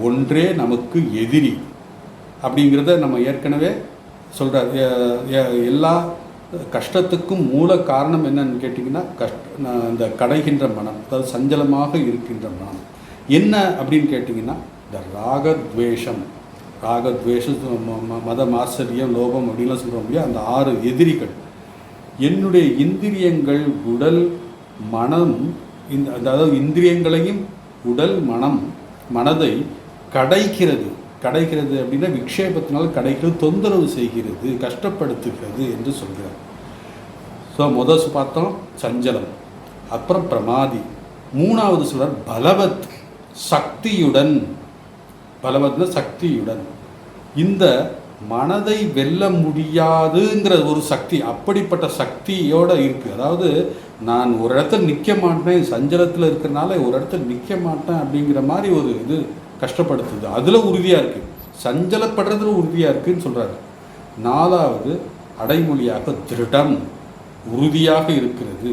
ஒன்றே நமக்கு எதிரி அப்படிங்கிறத நம்ம ஏற்கனவே சொல்கிறார். எல்லா கஷ்டத்துக்கும் மூல காரணம் என்னன்னு கேட்டிங்கன்னா, இந்த கடைகின்ற மனம், அதாவது சஞ்சலமாக இருக்கின்ற மனம். என்ன அப்படின்னு கேட்டிங்கன்னா, இந்த ராகத்வேஷம், மதம், ஆச்சரியம், லோபம் அப்படின்லாம் சொல்கிறோம் இல்லையா, அந்த 6 எதிரிகள். என்னுடைய இந்திரியங்கள், உடல், மனம், அதாவது இந்திரியங்களையும் உடல், மனதை கடைக்கிறது அப்படின்னா விக்ஷேபத்தினால் கடைக்கிறது, தொந்தரவு செய்கிறது, கஷ்டப்படுத்துகிறது என்று சொல்கிறார். ஸோ முதல் பார்த்தோம் சஞ்சலம், அப்புறம் பிரமாதி. 3வது சொல்றார் பலவத், சக்தியுடன். பலவத்னா சக்தியுடன். இந்த மனதை வெல்ல முடியாதுங்கிற ஒரு சக்தி, அப்படிப்பட்ட சக்தியோடு இருக்குது. அதாவது நான் ஒரு இடத்துல நிற்க மாட்டேன், சஞ்சலத்தில் இருக்கிறனால ஒரு இடத்துல நிற்க மாட்டேன் அப்படிங்கிற மாதிரி ஒரு இது கஷ்டப்படுத்துது. அதில் உறுதியாக இருக்குது, சஞ்சலப்படுறதுல உறுதியாக இருக்குதுன்னு சொல்கிறாரு. 4வது அடைமொழியாக திருடம், உறுதியாக இருக்கிறது.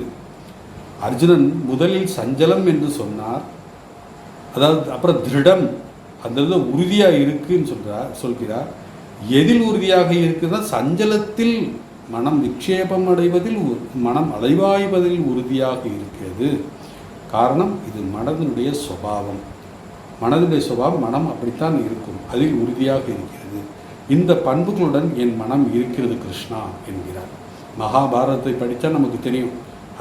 அர்ஜுனன் முதலில் சஞ்சலம் என்று சொன்னார், அதாவது அப்புறம் திருடம், அந்த இதில் உறுதியாக இருக்குன்னு சொல்கிறார். எதில் உறுதியாக இருக்குதுன்னா, சஞ்சலத்தில் மனம் விக்ஷேபம் அடைவதில், மனம் அலைவாய்வதில் உறுதியாக இருக்கிறது. காரணம், இது மனதினுடைய சுபாவம். மனம் அப்படித்தான் இருக்கும், அதில் உறுதியாக இருக்கிறது. இந்த பண்புகளுடன் என் மனம் இருக்கிறது கிருஷ்ணா என்கிறார். மகாபாரதத்தை படித்தா நமக்கு தெரியும்,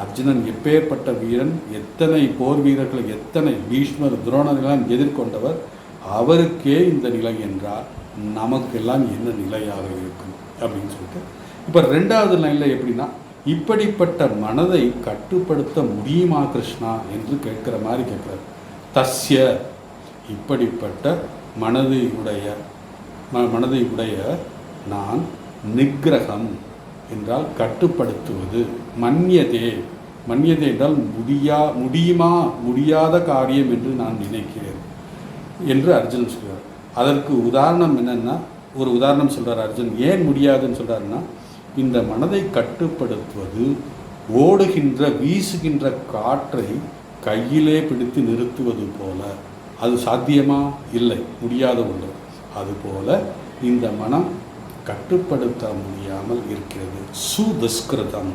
அர்ஜுனன் எப்பேற்பட்ட வீரன், எத்தனை போர் வீரர்களை, எத்தனை பீஷ்மர் துரோணர்களெல்லாம் எதிர்கொண்டவர், அவருக்கே இந்த நிலை என்றால் நமக்கெல்லாம் என்ன நிலையாக இருக்கும் அப்படின்னு சொல்லிட்டு இப்போ 2வது லைனில் எப்படின்னா, இப்படிப்பட்ட மனதை கட்டுப்படுத்த முடியுமா கிருஷ்ணா என்று கேட்குற மாதிரி கேட்குறார். தஸ்ய, இப்படிப்பட்ட மனதை உடைய நான் நிக்கிரகம் என்றால் கட்டுப்படுத்துவது, மன்யதே என்றால் முடியாத காரியம் என்று நான் நினைக்கிறேன் என்று அர்ஜுனன் சொல்கிறார். அதற்கு உதாரணம் என்னென்னா, ஒரு உதாரணம் சொல்கிறார் அர்ஜுன். ஏன் முடியாதுன்னு சொல்கிறாருன்னா, இந்த மனதை கட்டுப்படுத்துவது ஓடுகின்ற வீசுகின்ற காற்றை கையிலே பிடித்து நிறுத்துவது போல. அது சாத்தியமா? இல்லை, முடியாத ஒன்று. அதுபோல இந்த மனம் கட்டுப்படுத்த முடியாமல் இருக்கிறது. சுதுஷ்கிருதம்,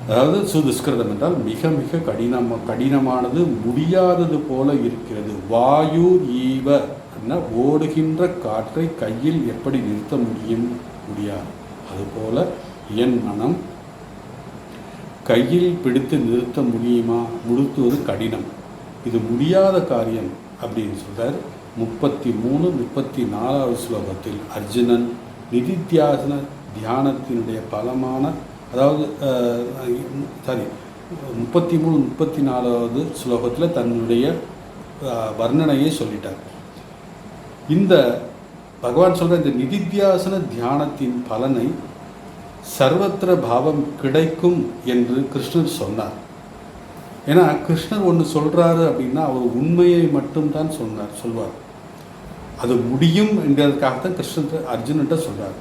அதாவது சுதுஷ்கிருதம் என்றால் மிக மிக கடினமானது, முடியாதது போல இருக்கிறது. வாயு ஈவ, ஓடுகின்ற காற்றை கையில் எப்படி நிறுத்த முடியாது. அதுபோல என் மனம் கையில் பிடித்து நிறுத்த முடியுமா? நிறுத்துவது கடினம், இது முடியாத காரியம் அப்படின்னு சொல்றார். 33-34 ஸ்லோகத்தில் அர்ஜுனன் நிதித்தியாசன தியானத்தினுடைய பலமான, அதாவது 33-34 ஸ்லோகத்தில் தன்னுடைய வர்ணனையை சொல்லிட்டார். இந்த பகவான் சொல்கிற இந்த நிதித்தியாசன தியானத்தின் பலனை சர்வத்திர பாவம் கிடைக்கும் என்று கிருஷ்ணர் சொன்னார். ஏன்னா கிருஷ்ணர் ஒன்று சொல்கிறாரு அப்படின்னா அவர் உண்மையை மட்டும்தான் சொல்வார். அது முடியும் என்றதுக்காகத்தான் கிருஷ்ணர் அர்ஜுனன்ட்ட சொல்கிறார்.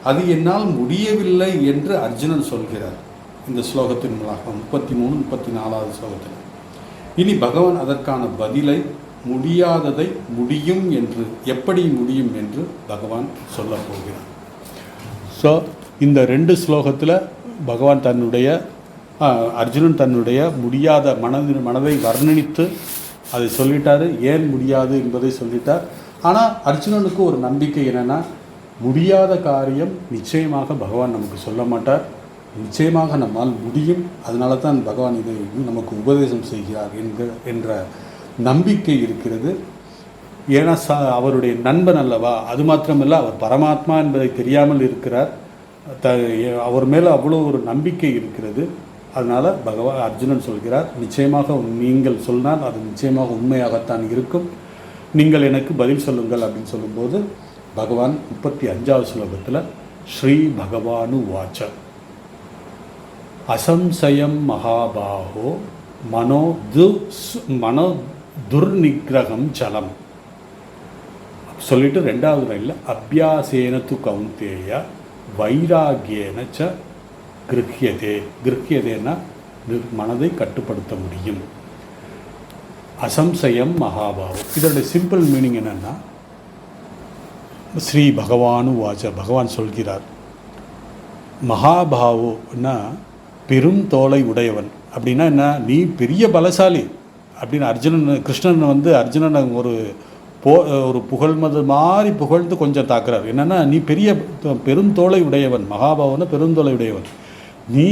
அது என்னால் முடியவில்லை என்று அர்ஜுனன் சொல்கிறார் இந்த ஸ்லோகத்தின் மூலமாக 33-34 ஸ்லோகத்தில். இனி பகவான் அதற்கான பதிலை, முடியாததை முடியும் என்று, எப்படி முடியும் என்று பகவான் சொல்ல போகிறார். ஸோ இந்த 2 ஸ்லோகத்தில் பகவான் அர்ஜுனன் தன்னுடைய முடியாத மனதை வர்ணித்து அதை சொல்லிட்டார். ஏன் முடியாது என்பதை சொல்லிட்டார். ஆனால் அர்ஜுனனுக்கு ஒரு நம்பிக்கை என்னென்னா, முடியாத காரியம் நிச்சயமாக பகவான் நமக்கு சொல்ல மாட்டார், நிச்சயமாக நம்மால் முடியும். அதனால தான் பகவான் இதை நமக்கு உபதேசம் செய்கிறார் என்ற நம்பிக்கை இருக்கிறது. ஏன்னா அவருடைய நண்பன் அல்லவா, அது மாத்திரமல்ல அவர் பரமாத்மா என்பதை தெரியாமல் இருக்கிறார். அவர் மேலே அவ்வளோ ஒரு நம்பிக்கை இருக்கிறது. அதனால் அர்ஜுனன் சொல்கிறார், நிச்சயமாக நீங்கள் சொன்னால் அது நிச்சயமாக உண்மையாகத்தான் இருக்கும், நீங்கள் எனக்கு பதில் சொல்லுங்கள் அப்படின்னு சொல்லும்போது பகவான் 35வது ஸ்லோகத்தில் ஸ்ரீ பகவானு வாச்ச அசம்சயம் மகாபாஹோ மனோ துர்நிகிரகம் ஜலம் சொல்லிட்டு 2வது லைனில் அபியாசேன து கௌந்தேய வைராகியேன ச கிருஹ்யதேன்னா மனதை கட்டுப்படுத்த முடியும். அசம்சயம் மகாபாவம், இதோடைய சிம்பிள் மீனிங் என்னென்னா, ஸ்ரீ பகவானு வாச்ச, பகவான் சொல்கிறார், மகாபாவோன்னா பெரும் தோளை உடையவன். அப்படின்னா என்ன, நீ பெரிய பலசாலி அப்படின்னு கிருஷ்ணன் அர்ஜுனனை ஒரு புகழ்மது மாதிரி புகழ்ந்து கொஞ்சம் தாக்குறார். என்னென்னா, நீ பெருந்தோளை உடையவன், மகாபாவன பெருந்தோளை உடையவன், நீ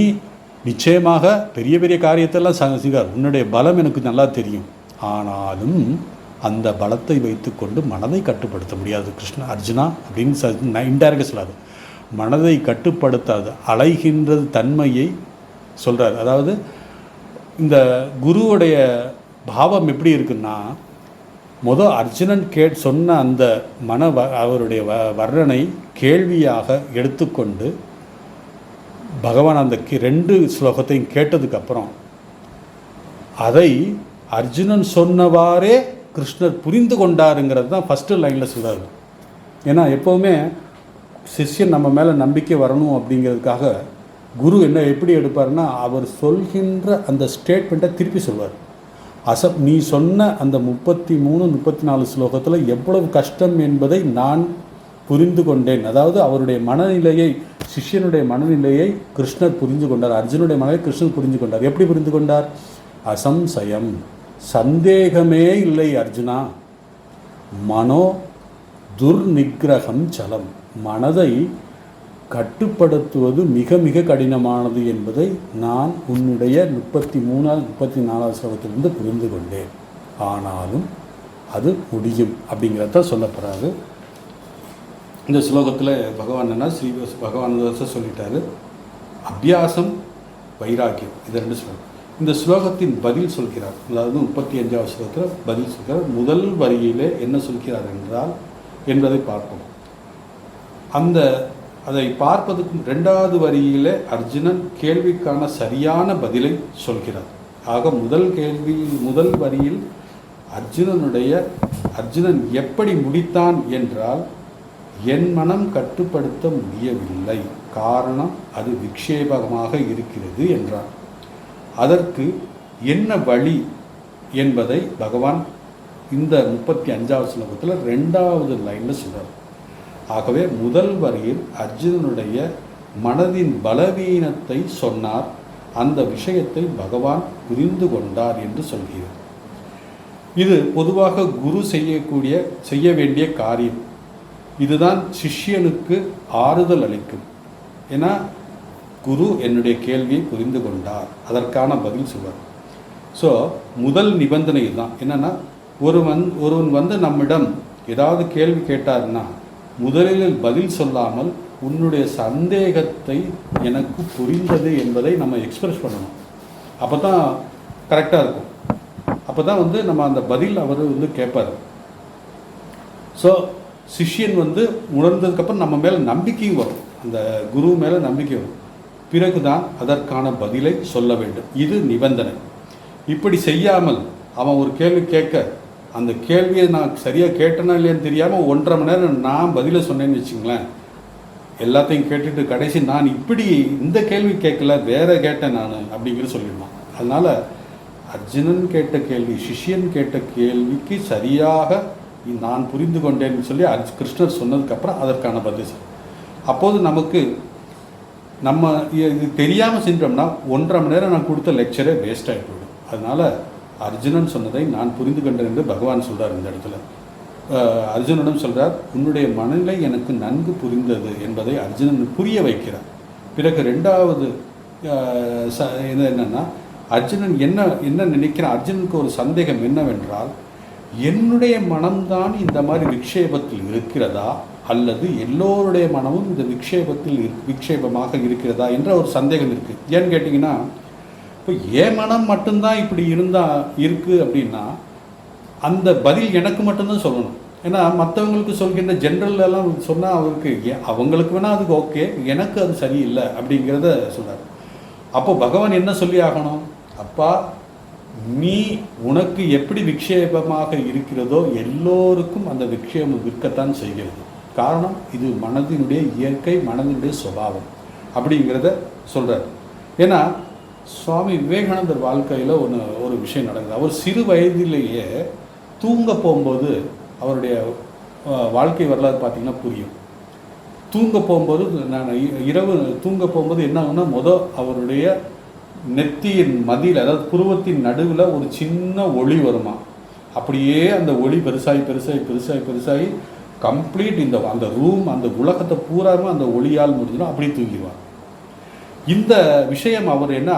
நிச்சயமாக பெரிய பெரிய காரியத்தெல்லாம் செய்வார், உன்னுடைய பலம் எனக்கு நல்லா தெரியும். ஆனாலும் அந்த பலத்தை வைத்துக்கொண்டு மனதை கட்டுப்படுத்த முடியாது அர்ஜுனா அப்படின்னு இன்டைரக்டாக சொல்லாது, மனதை கட்டுப்படுத்தாது அலைகின்றது தன்மையை சொல்கிறார். அதாவது இந்த குருவுடைய பாவம் எப்படி இருக்குன்னா, அர்ஜுனன் சொன்ன அந்த அவருடைய வர்ணனை கேள்வியாக எடுத்துக்கொண்டு பகவான் அந்த 2 ஸ்லோகத்தையும் கேட்டதுக்கப்புறம் அதை அர்ஜுனன் சொன்னவாறே கிருஷ்ணர் புரிந்து கொண்டாருங்கிறது தான் ஃபஸ்ட்டு லைனில் சொல்கிறார். ஏன்னா எப்போவுமே சிஷ்யன் நம்ம மேலே நம்பிக்கை வரணும் அப்படிங்கிறதுக்காக குரு எப்படி எடுப்பார்னா, அவர் சொல்கின்ற அந்த ஸ்டேட்மெண்ட்டை திருப்பி சொல்வார். நீ சொன்ன அந்த 33-34 ஸ்லோகத்தில் எவ்வளவு கஷ்டம் என்பதை நான் புரிந்து கொண்டேன். அதாவது அவருடைய மனநிலையை, சிஷ்யனுடைய மனநிலையை கிருஷ்ணர் புரிந்து கொண்டார், அர்ஜுனுடைய மனதை கிருஷ்ணர் புரிந்து கொண்டார். எப்படி புரிந்து கொண்டார்? அசம்சயம், சந்தேகமே இல்லை அர்ஜுனா, மனோ துர்நிகிரகம் சலம், மனதை கட்டுப்படுத்துவது மிக மிக கடினமானது என்பதை நான் உன்னுடைய 34வது ஸ்லோகத்திலிருந்து புரிந்து கொண்டேன். ஆனாலும் அது முடியும் அப்படிங்கிறத சொல்லப்படுறாரு. இந்த ஸ்லோகத்தில் பகவான் என்ன பகவான் சொல்லிட்டாரு, அபியாசம் வைராக்கியம், இது 2 ஸ்லோகம். இந்த ஸ்லோகத்தின் பதில் சொல்கிறார், அதாவது 35வது ஸ்லோகத்தில் பதில் சொல்கிறார். முதல் வரியிலே என்ன சொல்கிறார் என்றால் என்பதை பார்ப்போம். அதை பார்ப்பதற்கு 2வது வரியிலே அர்ஜுனன் கேள்விக்கான சரியான பதிலை சொல்கிறார். ஆக முதல் வரியில் அர்ஜுனன் எப்படி முடித்தான் என்றால், என் மனம் கட்டுப்படுத்த முடியவில்லை, காரணம் அது விக்ஷேபமாக இருக்கிறது என்றார். அதற்கு என்ன வழி என்பதை பகவான் இந்த 35வது ஸ்லோகத்தில் 2வது லைனில் சொல்கிறார். ஆகவே முதல் வரியில் அர்ஜுனனுடைய மனதின் பலவீனத்தை சொன்னார். அந்த விஷயத்தை பகவான் புரிந்து கொண்டார் என்று சொல்கிறார். இது பொதுவாக குரு செய்ய வேண்டிய காரியம். இதுதான் சிஷ்யனுக்கு ஆறுதல் அளிக்கும். ஏன்னா குரு என்னுடைய கேள்வியை புரிந்து கொண்டார், அதற்கான பதில் சொல்வார். ஸோ முதல் நிபந்தனை தான் என்னென்னா, ஒருவன் வந்து நம்மிடம் ஏதாவது கேள்வி கேட்டார்னா முதலில் பதில் சொல்லாமல் உன்னுடைய சந்தேகத்தை எனக்கு புரிந்தது என்பதை நம்ம எக்ஸ்பிரஸ் பண்ணணும். அப்போ தான் கரெக்டாக இருக்கும். அப்போ தான் வந்து நம்ம அந்த பதில் அவர் வந்து கேட்பார். ஸோ சிஷ்யன் வந்து உணர்ந்ததுக்கப்புறம் நம்ம மேலே நம்பிக்கையும் வரும், அந்த குரு மேலே நம்பிக்கை வரும். பிறகுதான் அதற்கான பதிலை சொல்ல வேண்டும். இது நிபந்தனை. இப்படி செய்யாமல் அவன் ஒரு கேள்வி கேட்க, அந்த கேள்வியை நான் சரியாக கேட்டேனா இல்லையான்னு தெரியாமல் 1.5 மணி நேரம் நான் பதிலை சொன்னேன்னு வச்சுங்களேன், எல்லாத்தையும் கேட்டுட்டு கடைசி நான் இப்படி இந்த கேள்வி கேட்கல, வேற கேட்டேன் நான் அப்படிங்கிறது சொல்லிடலாம். அதனால் அர்ஜுனன் கேட்ட கேள்வி, சிஷ்யன் கேட்ட கேள்விக்கு சரியாக நான் புரிந்து கொண்டேன்னு சொல்லி கிருஷ்ணர் சொன்னதுக்கப்புறம் அதற்கான பதில். அப்போது நமக்கு நம்ம இது தெரியாமல் செஞ்சோம்னா 1.5 மணி நேரம் நான் கொடுத்த லெக்சரே வேஸ்ட் ஆகி போயிடும். அதனால் அர்ஜுனன் சொன்னதை நான் புரிந்து கொண்டேன் என்று பகவான் சொல்கிறார். இந்த இடத்துல அர்ஜுனனும் சொல்கிறார், உன்னுடைய மனநிலை எனக்கு நன்கு புரிந்தது என்பதை அர்ஜுனன் புரிய வைக்கிறார். பிறகு 2வது இது என்னென்னா, அர்ஜுனன் என்ன நினைக்கிறான், அர்ஜுனனுக்கு ஒரு சந்தேகம் என்னவென்றால், என்னுடைய மனம்தான் இந்த மாதிரி விக்ஷேபத்தில் இருக்கிறதா அல்லது எல்லோருடைய மனமும் இந்த விக்ஷேபமாக இருக்கிறதா என்ற ஒரு சந்தேகம் இருக்குது. ஏன்னு கேட்டிங்கன்னா, இப்போ என் மனம் மட்டும்தான் இப்படி இருக்குது அப்படின்னா அந்த பதில் எனக்கு மட்டும்தான் சொல்லணும். ஏன்னா மற்றவங்களுக்கு சொல்கின்ற ஜென்ரல்லாம் சொன்னால் அவங்களுக்கு வேணால் அதுக்கு ஓகே, எனக்கு அது சரியில்லை அப்படிங்கிறத சொல்கிறார். அப்போ பகவான் என்ன சொல்லி ஆகணும், அப்பா நீ உனக்கு எப்படி விக்ஷேபமாக இருக்கிறதோ எல்லோருக்கும் அந்த விக்ஷேபம் இருக்கத்தான் செய்கிறது. காரணம் இது மனதினுடைய இயற்கை, மனதினுடைய சுபாவம் அப்படிங்கிறத சொல்கிறார். ஏன்னா சுவாமி விவேகானந்தர் வாழ்க்கையில் ஒரு விஷயம் நடக்குது. அவர் சிறு வயதிலேயே தூங்க போகும்போது அவருடைய வாழ்க்கை வரலாறு பார்த்திங்கன்னா புரியும். தூங்க போகும்போது இரவு தூங்க போகும்போது என்ன ஆகுனா, அவருடைய நெத்தியின் மதியில், அதாவது புருவத்தின் நடுவில் ஒரு சின்ன ஒளி வருமா. அப்படியே அந்த ஒளி பெருசாகி கம்ப்ளீட் அந்த ரூம், அந்த உலகத்தை பூராமல் அந்த ஒளியால் முடிஞ்சிடும். அப்படி தூங்கிடுவார். இந்த விஷயம் அவர் என்ன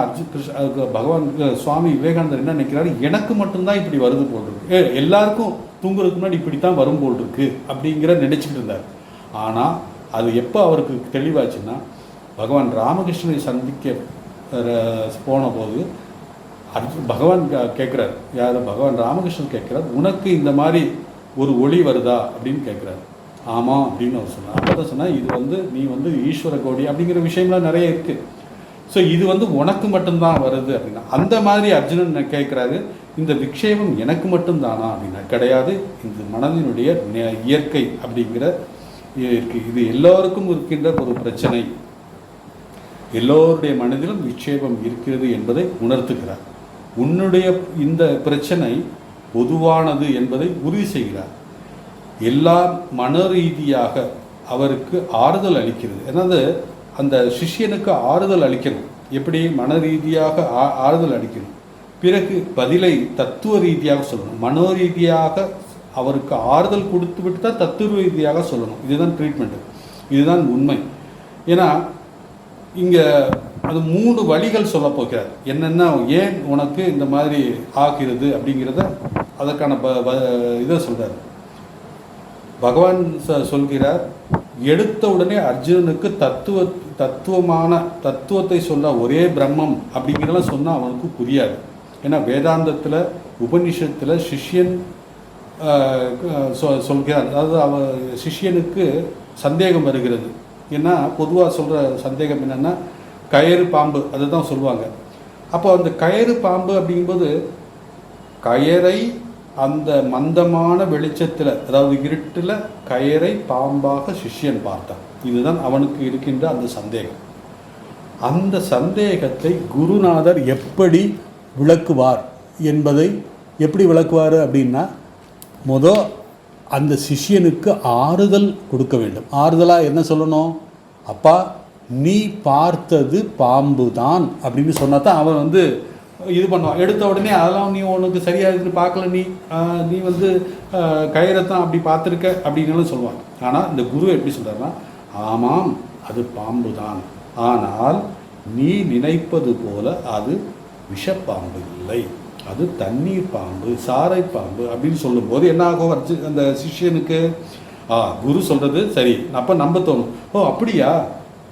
பகவான் சுவாமி விவேகானந்தர் என்ன நினைக்கிறாரு, எனக்கு மட்டும்தான் இப்படி வருது போல் இருக்கு, எல்லாருக்கும் தூங்குறதுக்கு முன்னாடி இப்படி தான் வரும் போல் இருக்கு அப்படிங்கிற நினச்சிட்டு இருந்தார். ஆனால் அது எப்போ அவருக்கு தெளிவாச்சுன்னா, பகவான் ராமகிருஷ்ணனை சந்திக்க போன போது பகவான் கேட்குறார், பகவான் ராமகிருஷ்ணன் கேட்குறார், உனக்கு இந்த மாதிரி ஒரு ஒளி வருதா அப்படின்னு கேட்குறாரு. ஆமாம் அப்படின்னு அவர் சொன்னார். அப்போ தான் சொன்னால், இது நீ ஈஸ்வர கோடி அப்படிங்கிற விஷயம்லாம் நிறைய இருக்குது. ஸோ இது உனக்கு மட்டும்தான் வருது அப்படின்னா, அந்த மாதிரி அர்ஜுனன் கேட்குறாரு, இந்த விக்ஷேபம் எனக்கு மட்டும்தானா அப்படின்னா, கிடையாது, இந்த மனதினுடைய இயற்கை அப்படிங்கிற இருக்குது. இது எல்லோருக்கும் இருக்கின்ற ஒரு பிரச்சனை, எல்லோருடைய மனதிலும் விக்ஷேபம் இருக்கிறது என்பதை உணர்த்துகிறார். உன்னுடைய இந்த பிரச்சனை பொதுவானது என்பதை உறுதி செய்கிறார். எல்லாம் மன ரீதியாக அவருக்கு ஆறுதல் அளிக்கிறது. ஏதாவது அந்த சிஷ்யனுக்கு ஆறுதல் அளிக்கணும். எப்படி மன ரீதியாக ஆறுதல் அளிக்கணும், பிறகு பதிலை தத்துவ ரீதியாக சொல்லணும். மனோ ரீதியாக அவருக்கு ஆறுதல் கொடுத்து விட்டு தான் தத்துவ ரீதியாக சொல்லணும். இதுதான் ட்ரீட்மெண்ட்டு, இதுதான் உண்மை. ஏன்னா இங்கே அது 3 வழிகள் சொல்ல போகிறார். என்னென்னா ஏன் உனக்கு இந்த மாதிரி ஆகிறது அப்படிங்கிறத அதற்கான இதை சொல்கிறார். பகவான் சொல்கிறார், எடுத்த உடனே அர்ஜுனனுக்கு தத்துவத்தை சொல்ல ஒரே பிரம்மம் அப்படிங்கிறதெல்லாம் சொன்னால் அவனுக்கு புரியாது. ஏன்னா வேதாந்தத்தில் உபனிஷத்தில் சிஷ்யன் சொல்கிறார். அதாவது சிஷ்யனுக்கு சந்தேகம் வருகிறது. ஏன்னா பொதுவாக சொல்கிற சந்தேகம் என்னென்னா கயிறு பாம்பு அதை தான் சொல்லுவாங்க. அப்போ அந்த கயிறு பாம்பு அப்படிங்கும்போது கயரை அந்த மந்தமான வெளிச்சத்தில், அதாவது இருட்டில் கயரை பாம்பாக சிஷ்யன் பார்த்தான். இதுதான் அவனுக்கு இருக்கின்ற அந்த சந்தேகம். அந்த சந்தேகத்தை குருநாதர் எப்படி விளக்குவார் என்பதை எப்படி விளக்குவார் அப்படின்னா, அந்த சிஷ்யனுக்கு ஆறுதல் கொடுக்க வேண்டும். ஆறுதலாக என்ன சொல்லணும்? அப்பா, நீ பார்த்தது பாம்பு தான் அப்படின்னு சொன்னால் தான் அவன் இது பண்ணுவான். எடுத்த உடனே அதெல்லாம் நீ உனக்கு சரியாக இருந்து பார்க்கல, நீ கயிறைத்தான் அப்படி பார்த்துருக்க அப்படின்னு சொல்லுவான். ஆனால் இந்த குரு எப்படி சொல்கிறாருன்னா, ஆமாம் அது பாம்பு தான், ஆனால் நீ நினைப்பது போல அது விஷப்பாம்பு இல்லை, அது தண்ணீர் பாம்பு, சாரை பாம்பு அப்படின்னு சொல்லும்போது என்ன ஆகும் அந்த சிஷ்யனுக்கு? குரு சொல்கிறது சரி, அப்போ நம்ப தோணும். ஓ அப்படியா,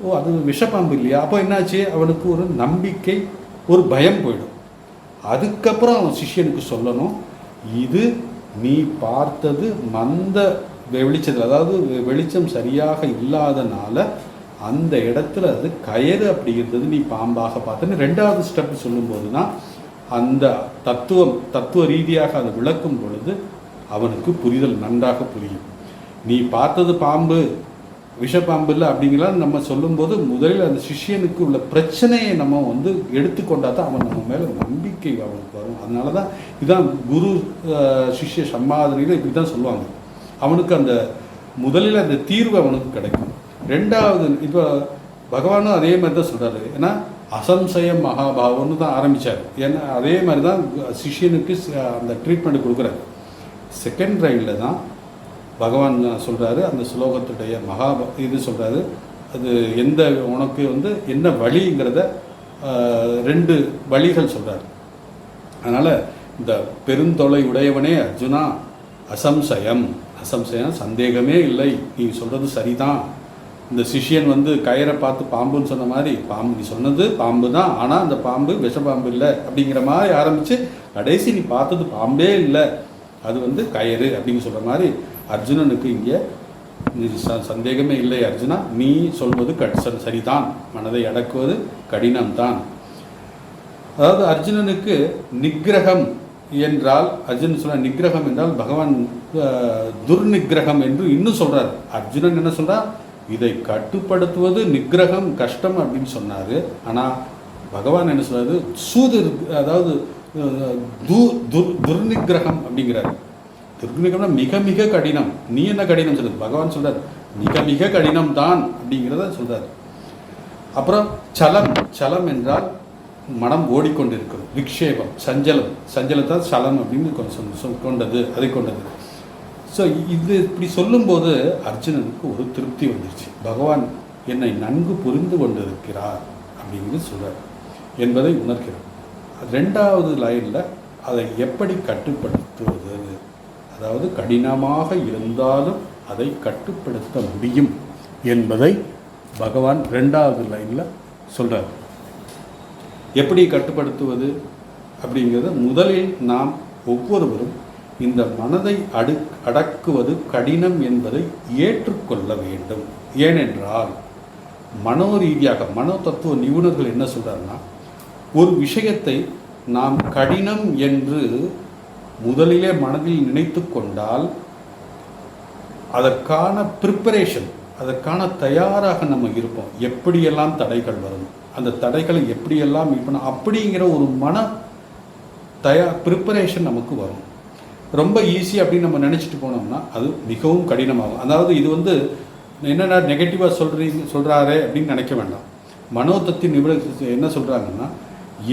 ஓ அது விஷப்பாம்பு இல்லையா? அப்போ என்னாச்சு, அவனுக்கு ஒரு நம்பிக்கை, ஒரு பயம் போயிடும். அதுக்கப்புறம் அவன் சிஷ்யனுக்கு சொல்லணும், இது நீ பார்த்தது மந்த வெளிச்சத்தில், அதாவது வெளிச்சம் சரியாக இல்லாதனால அந்த இடத்துல அது கயிறு அப்படி இருந்தது, நீ பாம்பாக பார்த்தன்னு 2வது ஸ்டெப் சொல்லும்போது தான் அந்த தத்துவ ரீதியாக அதை விளக்கும் பொழுது அவனுக்கு புரிதல் நன்றாக புரியும். நீ பார்த்தது பாம்பு, விஷப்பாம்பு இல்லை அப்படிங்கலாம் நம்ம சொல்லும்போது முதலில் அந்த சிஷ்யனுக்கு உள்ள பிரச்சனையை நம்ம எடுத்துக்கொண்டா தான் அவன் நம்ம மேலே நம்பிக்கை அவனுக்கு வரும். அதனால தான் இதுதான் குரு சிஷ்ய சம்மாதனையில் இப்படி தான் சொல்லுவாங்க. அவனுக்கு அந்த முதலில் அந்த தீர்வு அவனுக்கு கிடைக்கும். 2வது இப்போ பகவானும் அதே மாதிரி தான் சொல்கிறாரு. ஏன்னா அசம்சயம் மகாபாவம்னு தான் ஆரம்பித்தார். ஏன்னா அதே மாதிரி தான் சிஷ்யனுக்கு அந்த ட்ரீட்மெண்ட் கொடுக்குறாரு. செகண்ட் ரைடில் தான் பகவான் சொல்கிறாரு, அந்த ஸ்லோகத்துடைய இது சொல்கிறாரு, அது எந்த உனக்கு என்ன வழிங்கிறத 2 வழிகள் சொல்கிறார். அதனால் இந்த பெருந்தொலை உடையவனே அர்ஜுனா, அசம்சயம் சந்தேகமே இல்லை, நீ சொல்கிறது சரிதான். இந்த சிஷ்யன் கயிறை பார்த்து பாம்புன்னு சொன்ன மாதிரி, பாம்பு நீ சொன்னது பாம்பு தான், ஆனால் அந்த பாம்பு விஷப்பாம்பு இல்லை அப்படிங்கிற மாதிரி ஆரம்பித்து கடைசி நீ பார்த்தது பாம்பே இல்லை, அது கயிறு அப்படின்னு சொல்கிற மாதிரி அர்ஜுனனுக்கு இங்கே சந்தேகமே இல்லை அர்ஜுனா, நீ சொல்வது சரிதான், மனதை அடக்குவது கடினம்தான். அதாவது அர்ஜுனனுக்கு நிகிரகம் என்றால், அர்ஜுனன் சொல்ல நிகிரகம் என்றால் பகவான் துர்நிகிரகம் என்று இன்னும் சொல்கிறார். அர்ஜுனன் என்ன சொல்கிறார், இதை கட்டுப்படுத்துவது நிகிரகம் கஷ்டம் அப்படின்னு சொன்னார். ஆனால் பகவான் என்ன சொல்றாரு, அதாவது துர்நிகிரகம் அப்படிங்கிறார். துர்நிகிரகம்னா மிக மிக கடினம். நீ என்ன கடினம் சொல்றது? பகவான் சொல்றார் மிக மிக கடினம் தான் அப்படிங்கிறத சொல்றார். அப்புறம் சலம் என்றால் மனம் ஓடிக்கொண்டிருக்கும், விக்ஷேபம், சஞ்சலத்தான் சலம் அப்படின்னு கொண்டது, அதை கொண்டது. ஸோ இது இப்படி சொல்லும்போது அர்ஜுனனுக்கு ஒரு திருப்தி வந்துருச்சு. பகவான் என்னை நன்கு புரிந்து கொண்டிருக்கிறார் அப்படிங்கிறது சொல்றார் என்பதை உணர்கிறார். 2வது லைனில் அதை எப்படி கட்டுப்படுத்துவது, அதாவது கடினமாக இருந்தாலும் அதை கட்டுப்படுத்த முடியும் என்பதை பகவான் 2வது லைனில் சொல்கிறார். எப்படி கட்டுப்படுத்துவது அப்படிங்கிறத முதலில் நாம் ஒவ்வொருவரும் இந்த மனதை அடக்குவது கடினம் என்பதை ஏற்றுக்கொள்ள வேண்டும். ஏனென்றால் மனோரீதியாக மனோ தத்துவ நிபுணர்கள் என்ன சொல்கிறாருன்னா, ஒரு விஷயத்தை நாம் கடினம் என்று முதலிலே மனதில் நினைத்து கொண்டால் அதற்கான ப்ரிப்பரேஷன், அதற்கான தயாராக நம்ம இருப்போம். எப்படியெல்லாம் தடைகள் வரும், அந்த தடைகளை எப்படியெல்லாம் மீட்பணும் அப்படிங்கிற ஒரு ப்ரிப்பரேஷன் நமக்கு வரும். ரொம்ப ஈஸி அப்படின்னு நம்ம நினச்சிட்டு போனோம்னா அது மிகவும் கடினமாகும். அதாவது இது என்னென்னா நெகட்டிவாக சொல்கிறாரே அப்படின்னு நினைக்க வேண்டாம். மனோதத்துவ நிபுணர் என்ன சொல்கிறாங்கன்னா,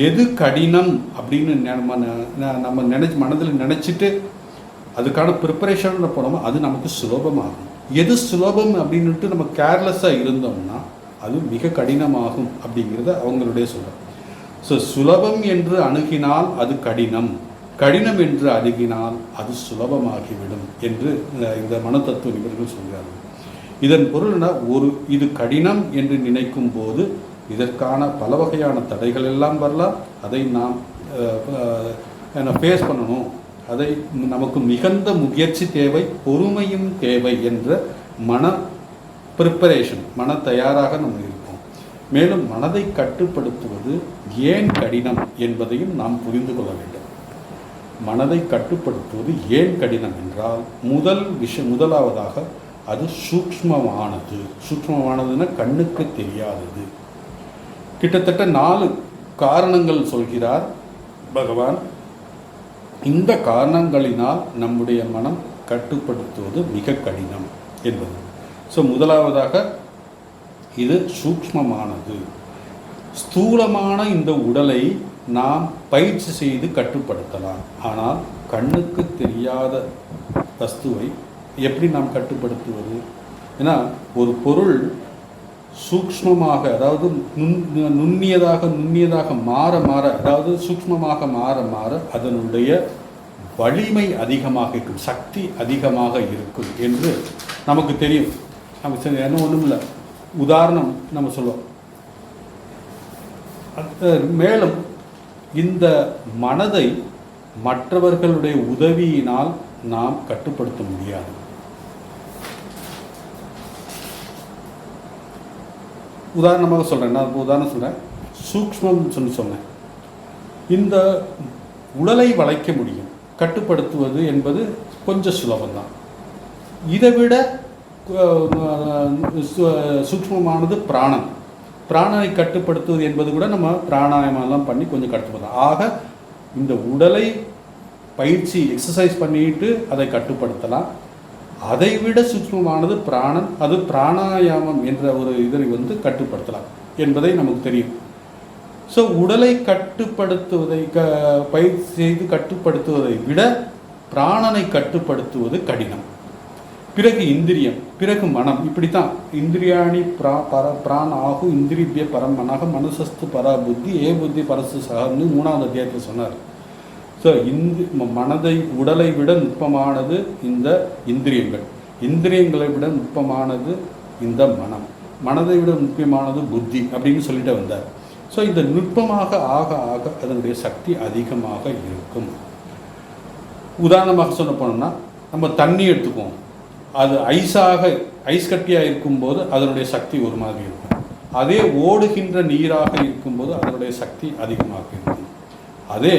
எது கடினம் அப்படின்னு நம்ம மனதில் நினச்சிட்டு அதுக்கான ப்ரிப்பரேஷன் போனோமோ அது நமக்கு சுலபமாகும். எது சுலபம் அப்படின்ட்டு நம்ம கேர்லெஸ்ஸாக இருந்தோம்னா அது மிக கடினமாகும் அப்படிங்கிறத அவங்களுடைய சொல்கிறார். ஸோ சுலபம் என்று அணுகினால் அது கடினம், கடினம் என்று அணுகினால் அது சுலபமாகிவிடும் என்று இந்த மனத்தத்துவ நிபுணர்கள் சொல்கிறார்கள். இதன் பொருள்னா இது கடினம் என்று நினைக்கும் போது இதற்கான பல வகையான தடைகள் எல்லாம் வரலாம். அதை நாம் ஃபேஸ் பண்ணணும். அதை நமக்கு மிகுந்த முயற்சி தேவை, பொறுமையும் தேவை என்ற மன ப்ரிப்பரேஷன், மன தயாராக நம்ம இருப்போம். மேலும் மனதை கட்டுப்படுத்துவது ஏன் கடினம் என்பதையும் நாம் புரிந்து கொள்ள வேண்டும். மனதை கட்டுப்படுத்துவது ஏன் கடினம் என்றால் முதலாவதாக அது சூக்ஷ்மமானது. சூக்ஷ்மமானதுன்னா கண்ணுக்கு தெரியாதது. கிட்டத்தட்ட 4 காரணங்கள் சொல்கிறார் பகவான். இந்த காரணங்களினால் நம்முடைய மனம் கட்டுப்படுத்துவது மிக கடினம் என்பது. ஸோ முதலாவதாக இது சூக்ஷ்மமானது. ஸ்தூலமான இந்த உடலை நாம் பயிற்சி செய்து கட்டுப்படுத்தலாம். ஆனால் கண்ணுக்கு தெரியாத வஸ்துவை எப்படி நாம் கட்டுப்படுத்துவது? ஏன்னா ஒரு பொருள் சூக்ஷ்மமாக, அதாவது நுண்ணியதாக மாற அதாவது சூக்ஷ்மமாக மாற அதனுடைய வலிமை அதிகமாக இருக்கும், சக்தி அதிகமாக இருக்கும் என்று நமக்கு தெரியும். நம்ம என்ன ஒன்றும் இல்லை, உதாரணம் நம்ம சொல்லுவோம். மேலும் இந்த மனதை மற்றவர்களுடைய உதவியினால் நாம் கட்டுப்படுத்த முடியாது. உதாரணமாக சொல்கிறேன், நான் உதாரணம் சொல்கிறேன். சூக்ஷ்மம் சொன்னேன். இந்த உடலை வளைக்க முடியும், கட்டுப்படுத்துவது என்பது கொஞ்சம் சுலபந்தான். இதை விட சூக்ஷ்மமானது பிராணன். பிராணனை கட்டுப்படுத்துவது என்பது கூட நம்ம பிராணாயாமெல்லாம் பண்ணி கொஞ்சம் கட்டுப்படுத்தலாம். ஆக இந்த உடலை பயிற்சி எக்ஸசைஸ் பண்ணிட்டு அதை கட்டுப்படுத்தலாம். அதைவிட சூக்ஷ்மமானது பிராணன். அது பிராணாயாமம் என்ற ஒரு இதை கட்டுப்படுத்தலாம் என்பதை நமக்கு தெரியும். ஸோ உடலை கட்டுப்படுத்துவதை பயிற்சி செய்து கட்டுப்படுத்துவதை விட பிராணனை கட்டுப்படுத்துவது கடினம். பிறகு இந்திரியம், பிறகு மனம். இப்படித்தான் இந்திரியாணி பிராண ஆகு இந்திரிபிய பரமனாக மனசஸ்து பரா புத்தி ஏ புத்தி பரசு சகன்னு 3வது அத்தியாயத்தில் சொன்னார். ஸோ மனதை உடலை விட நுட்பமானது இந்த இந்திரியங்கள், இந்திரியங்களை விட நுட்பமானது இந்த மனம், மனதை விட நுட்பமானது புத்தி அப்படின்னு சொல்லிட்டு வந்தார். ஸோ இந்த நுட்பமாக ஆக அதனுடைய சக்தி அதிகமாக இருக்கும். உதாரணமாக சொல்ல போனோம்னா நம்ம தண்ணி எடுத்துக்குவோம். அது ஐஸ் கட்டியாக இருக்கும்போது அதனுடைய சக்தி ஒரு மாதிரி இருக்கும். அதே ஓடுகின்ற நீராக இருக்கும்போது அதனுடைய சக்தி அதிகமாக இருக்கும். அதே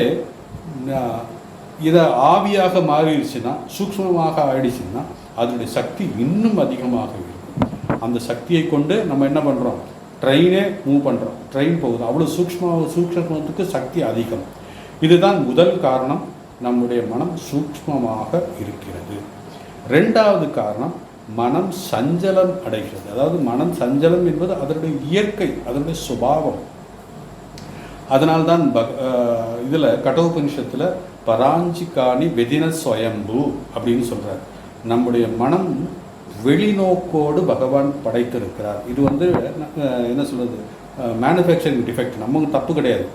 இதை ஆவியாக மாறிடுச்சுன்னா, சூக்ஷ்மமாக ஆயிடுச்சுன்னா அதனுடைய சக்தி இன்னும் அதிகமாக இருக்கும். அந்த சக்தியை கொண்டு நம்ம என்ன பண்ணுறோம், ட்ரெயினே மூவ் பண்ணுறோம், ட்ரெயின் போகுது. அவ்வளோ சூக்ஷ்மத்துக்கு சக்தி அதிகம். இதுதான் முதல் காரணம், நம்முடைய மனம் சூக்ஷ்மமாக இருக்கிறது. 2வது காரணம், மனம் சஞ்சலம் அடைகிறது. அதாவது மனம் சஞ்சலம் என்பது அதனுடைய இயற்கை, அதனுடைய சுபாவம். அதனால்தான் இதில் கடோபனிஷத்தில் பராஞ்சிகாணி வெதின ஸ்வயம்பு அப்படின்னு சொல்கிறார். நம்முடைய மனம் வெளிநோக்கோடு பகவான் படைத்திருக்கிறார். இது என்ன சொல்கிறது, மேனுஃபேக்சரிங் டிஃபெக்ட், நமக்கு தப்பு கிடையாது.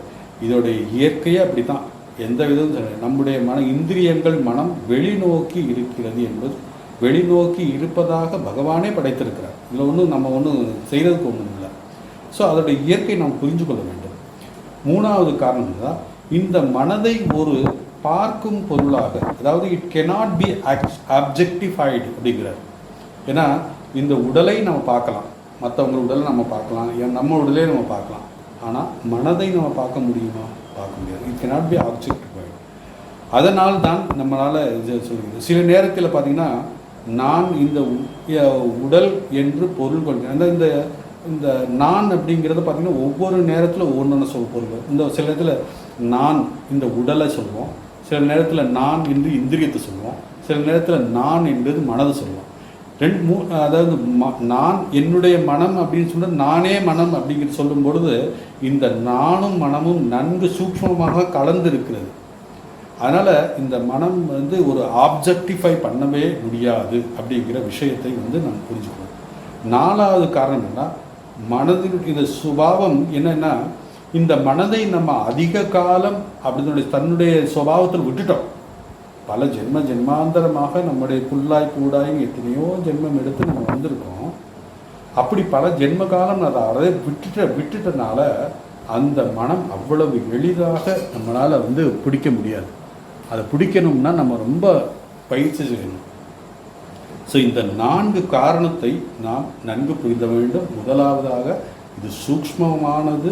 இதோடைய இயற்கையே அப்படி தான். எந்த விதமும் சொல்ல, நம்முடைய இந்திரியங்கள் மனம் வெளிநோக்கி இருக்கிறது என்பது, வெளிநோக்கி இருப்பதாக பகவானே படைத்திருக்கிறார். இதில் நம்ம செய்கிறதுக்கு ஒன்றும் இல்லை. ஸோ அதோடைய இயற்கை நாம் புரிஞ்சு கொள்ள வேண்டும். 3வது காரணம் தான், இந்த மனதை ஒரு பார்க்கும் பொருளாக, அதாவது இட் கெனாட் பி அப்ஜெக்டிஃபைடு அப்படிங்கிறார். ஏன்னா இந்த உடலை நம்ம பார்க்கலாம், மற்றவங்க உடலை நம்ம பார்க்கலாம், நம்ம உடலே நம்ம பார்க்கலாம். ஆனால் மனதை நம்ம பார்க்க முடியுமா? பார்க்க முடியாது. It cannot be objectified. அதனால் தான் நம்மளால் சொல்லுது. சில நேரத்தில் பார்த்திங்கன்னா, நான் இந்த உடல் என்று பொருள் கொள்கிறேன். இந்த இந்த நான் அப்படிங்கிறத பார்த்திங்கன்னா ஒவ்வொரு நேரத்தில் ஒவ்வொன்று பொருள். இந்த சில நேரத்தில் நான் இந்த உடலை சொல்லுவோம், சில நேரத்தில் நான் என்று இந்திரியத்தை சொல்லுவோம், சில நேரத்தில் நான் என்பது மனதை சொல்லுவோம். அதாவது நான் என்னுடைய மனம் அப்படின்னு சொல்லிட்டு நானே மனம் அப்படிங்கிறது சொல்லும் பொழுது இந்த நானும் மனமும் நன்கு சூக்ஷ்மமாக கலந்து இருக்கிறது. அதனால் இந்த மனம் ஒரு ஆப்ஜெக்டிஃபை பண்ணவே முடியாது அப்படிங்கிற விஷயத்தை நாம் புரிஞ்சுக்கணும். 4வது காரணம் என்ன, இந்த சுபாவம் என்னென்னா, இந்த மனதை நம்ம அதிக காலம் தன்னுடைய சுபாவத்தில் விட்டுட்டோம். பல ஜென்மாந்தரமாக நம்முடைய புல்லாய் கூடாய் எத்தனையோ ஜென்மம் எடுத்து நம்ம வந்திருக்கோம். அப்படி பல ஜென்ம காலம் அதை விட்டுட்டனால அந்த மனம் அவ்வளவு எளிதாக நம்மளால் பிடிக்க முடியாது. அதை பிடிக்கணும்னா நம்ம ரொம்ப பயிற்சி செய்யணும். ஸோ இந்த 4 காரணத்தை நாம் நன்கு புரிந்த வேண்டும். முதலாவதாக இது சூக்ஷ்மமானது.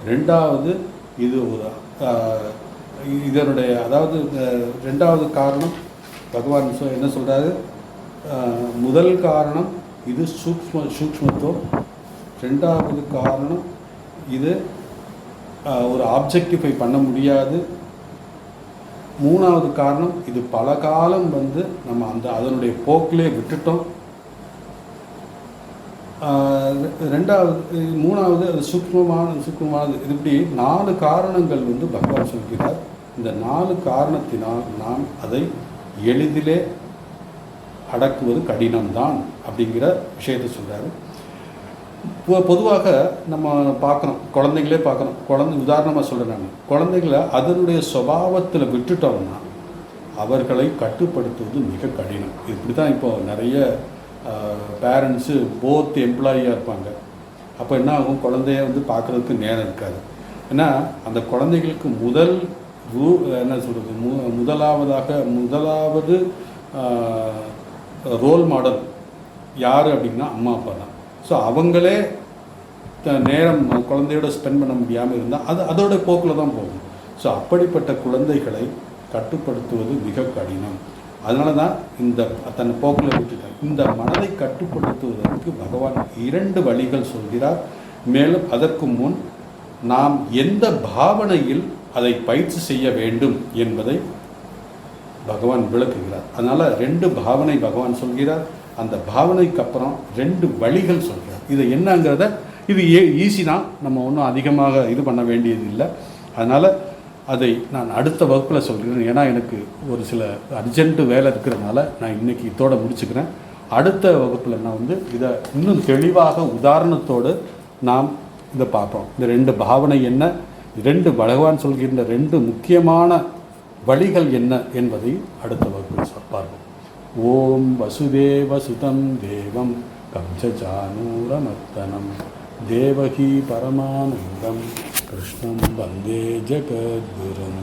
ரெண்டாவது இது ஒரு இதனுடைய ரெண்டாவது காரணம் பகவான் என்ன சொல்கிறாரு, முதல் காரணம் இது சூக்ஷ்மத்துவம். ரெண்டாவது காரணம் இது ஒரு ஆப்ஜெக்டிஃபை பண்ண முடியாது. மூணாவது காரணம் இது பல காலம் நம்ம அதனுடைய போக்கிலே விட்டுட்டோம். மூணாவது அது சூக்ஷ்மமானது. இது இப்படி 4 காரணங்கள் பகவான் சொல்கிறார். இந்த 4 காரணத்தினால் நாம் அதை எளிதிலே அடக்குவது கடினம்தான் அப்படிங்கிற விஷயத்தை சொல்கிறாரு. பொதுவாக நம்ம பார்க்குறோம், குழந்தைங்களே பார்க்குறோம். உதாரணமாக சொல்கிறேன், நான் குழந்தைகளை அதனுடைய சுபாவத்தில் விட்டுட்டோம்னா அவர்களை கட்டுப்படுத்துவது மிக கடினம். இப்படி தான் இப்போது நிறைய பேரண்ட்ஸு போத் எம்ப்ளாயியாக இருப்பாங்க. அப்போ என்ன ஆகும், குழந்தைய பார்க்குறதுக்கு நேரம் இருக்காது. ஏன்னா அந்த குழந்தைகளுக்கு முதலாவது ரோல் மாடல் யார் அப்படின்னா அம்மா அப்பா தான். ஸோ அவங்களே நேரம் குழந்தையோட ஸ்பெண்ட் பண்ண முடியாமல் இருந்தால் அதோட போக்கில் தான் போகும். ஸோ அப்படிப்பட்ட குழந்தைகளை கட்டுப்படுத்துவது மிக கடினம். அதனால தான் தன் போக்கில் விட்டுட்டார். இந்த மனதை கட்டுப்படுத்துவதற்கு பகவான் 2 வழிகள் சொல்கிறார். மேலும் அதற்கு முன் நாம் எந்த பாவனையில் அதை பயிற்சி செய்ய வேண்டும் என்பதை பகவான் விளக்குகிறார். அதனால் 2 பாவனை பகவான் சொல்கிறார். அந்த பாவனைக்கு அப்புறம் 2 வழிகள் சொல்கிறார். இது என்னங்கிறத இது ஈஸி தான், நம்ம ஒன்றும் அதிகமாக இது பண்ண வேண்டியது இல்லை. அதனால் அதை நான் அடுத்த வகுப்பில் சொல்கிறேன். ஏன்னா எனக்கு ஒரு சில அர்ஜென்ட்டு வேலை இருக்கிறதுனால நான் இன்றைக்கி இதோட முடிச்சுக்கிறேன். அடுத்த வகுப்பில் நான் இதை இன்னும் தெளிவாக உதாரணத்தோடு நாம் இதை பார்ப்போம். இந்த 2 பாவனை என்ன, 2 பகவான் சொல்கின்ற 2 முக்கியமான வழிகள் என்ன என்பதை அடுத்த வகுப்பில் பார்ப்போம். ஓம் வசுதேவசுதம் தேவம் கம்சசானூரமர்த்தனம் தேவகி பரமானந்தம் கிருஷ்ணம் வந்தே ஜகத்குரும்.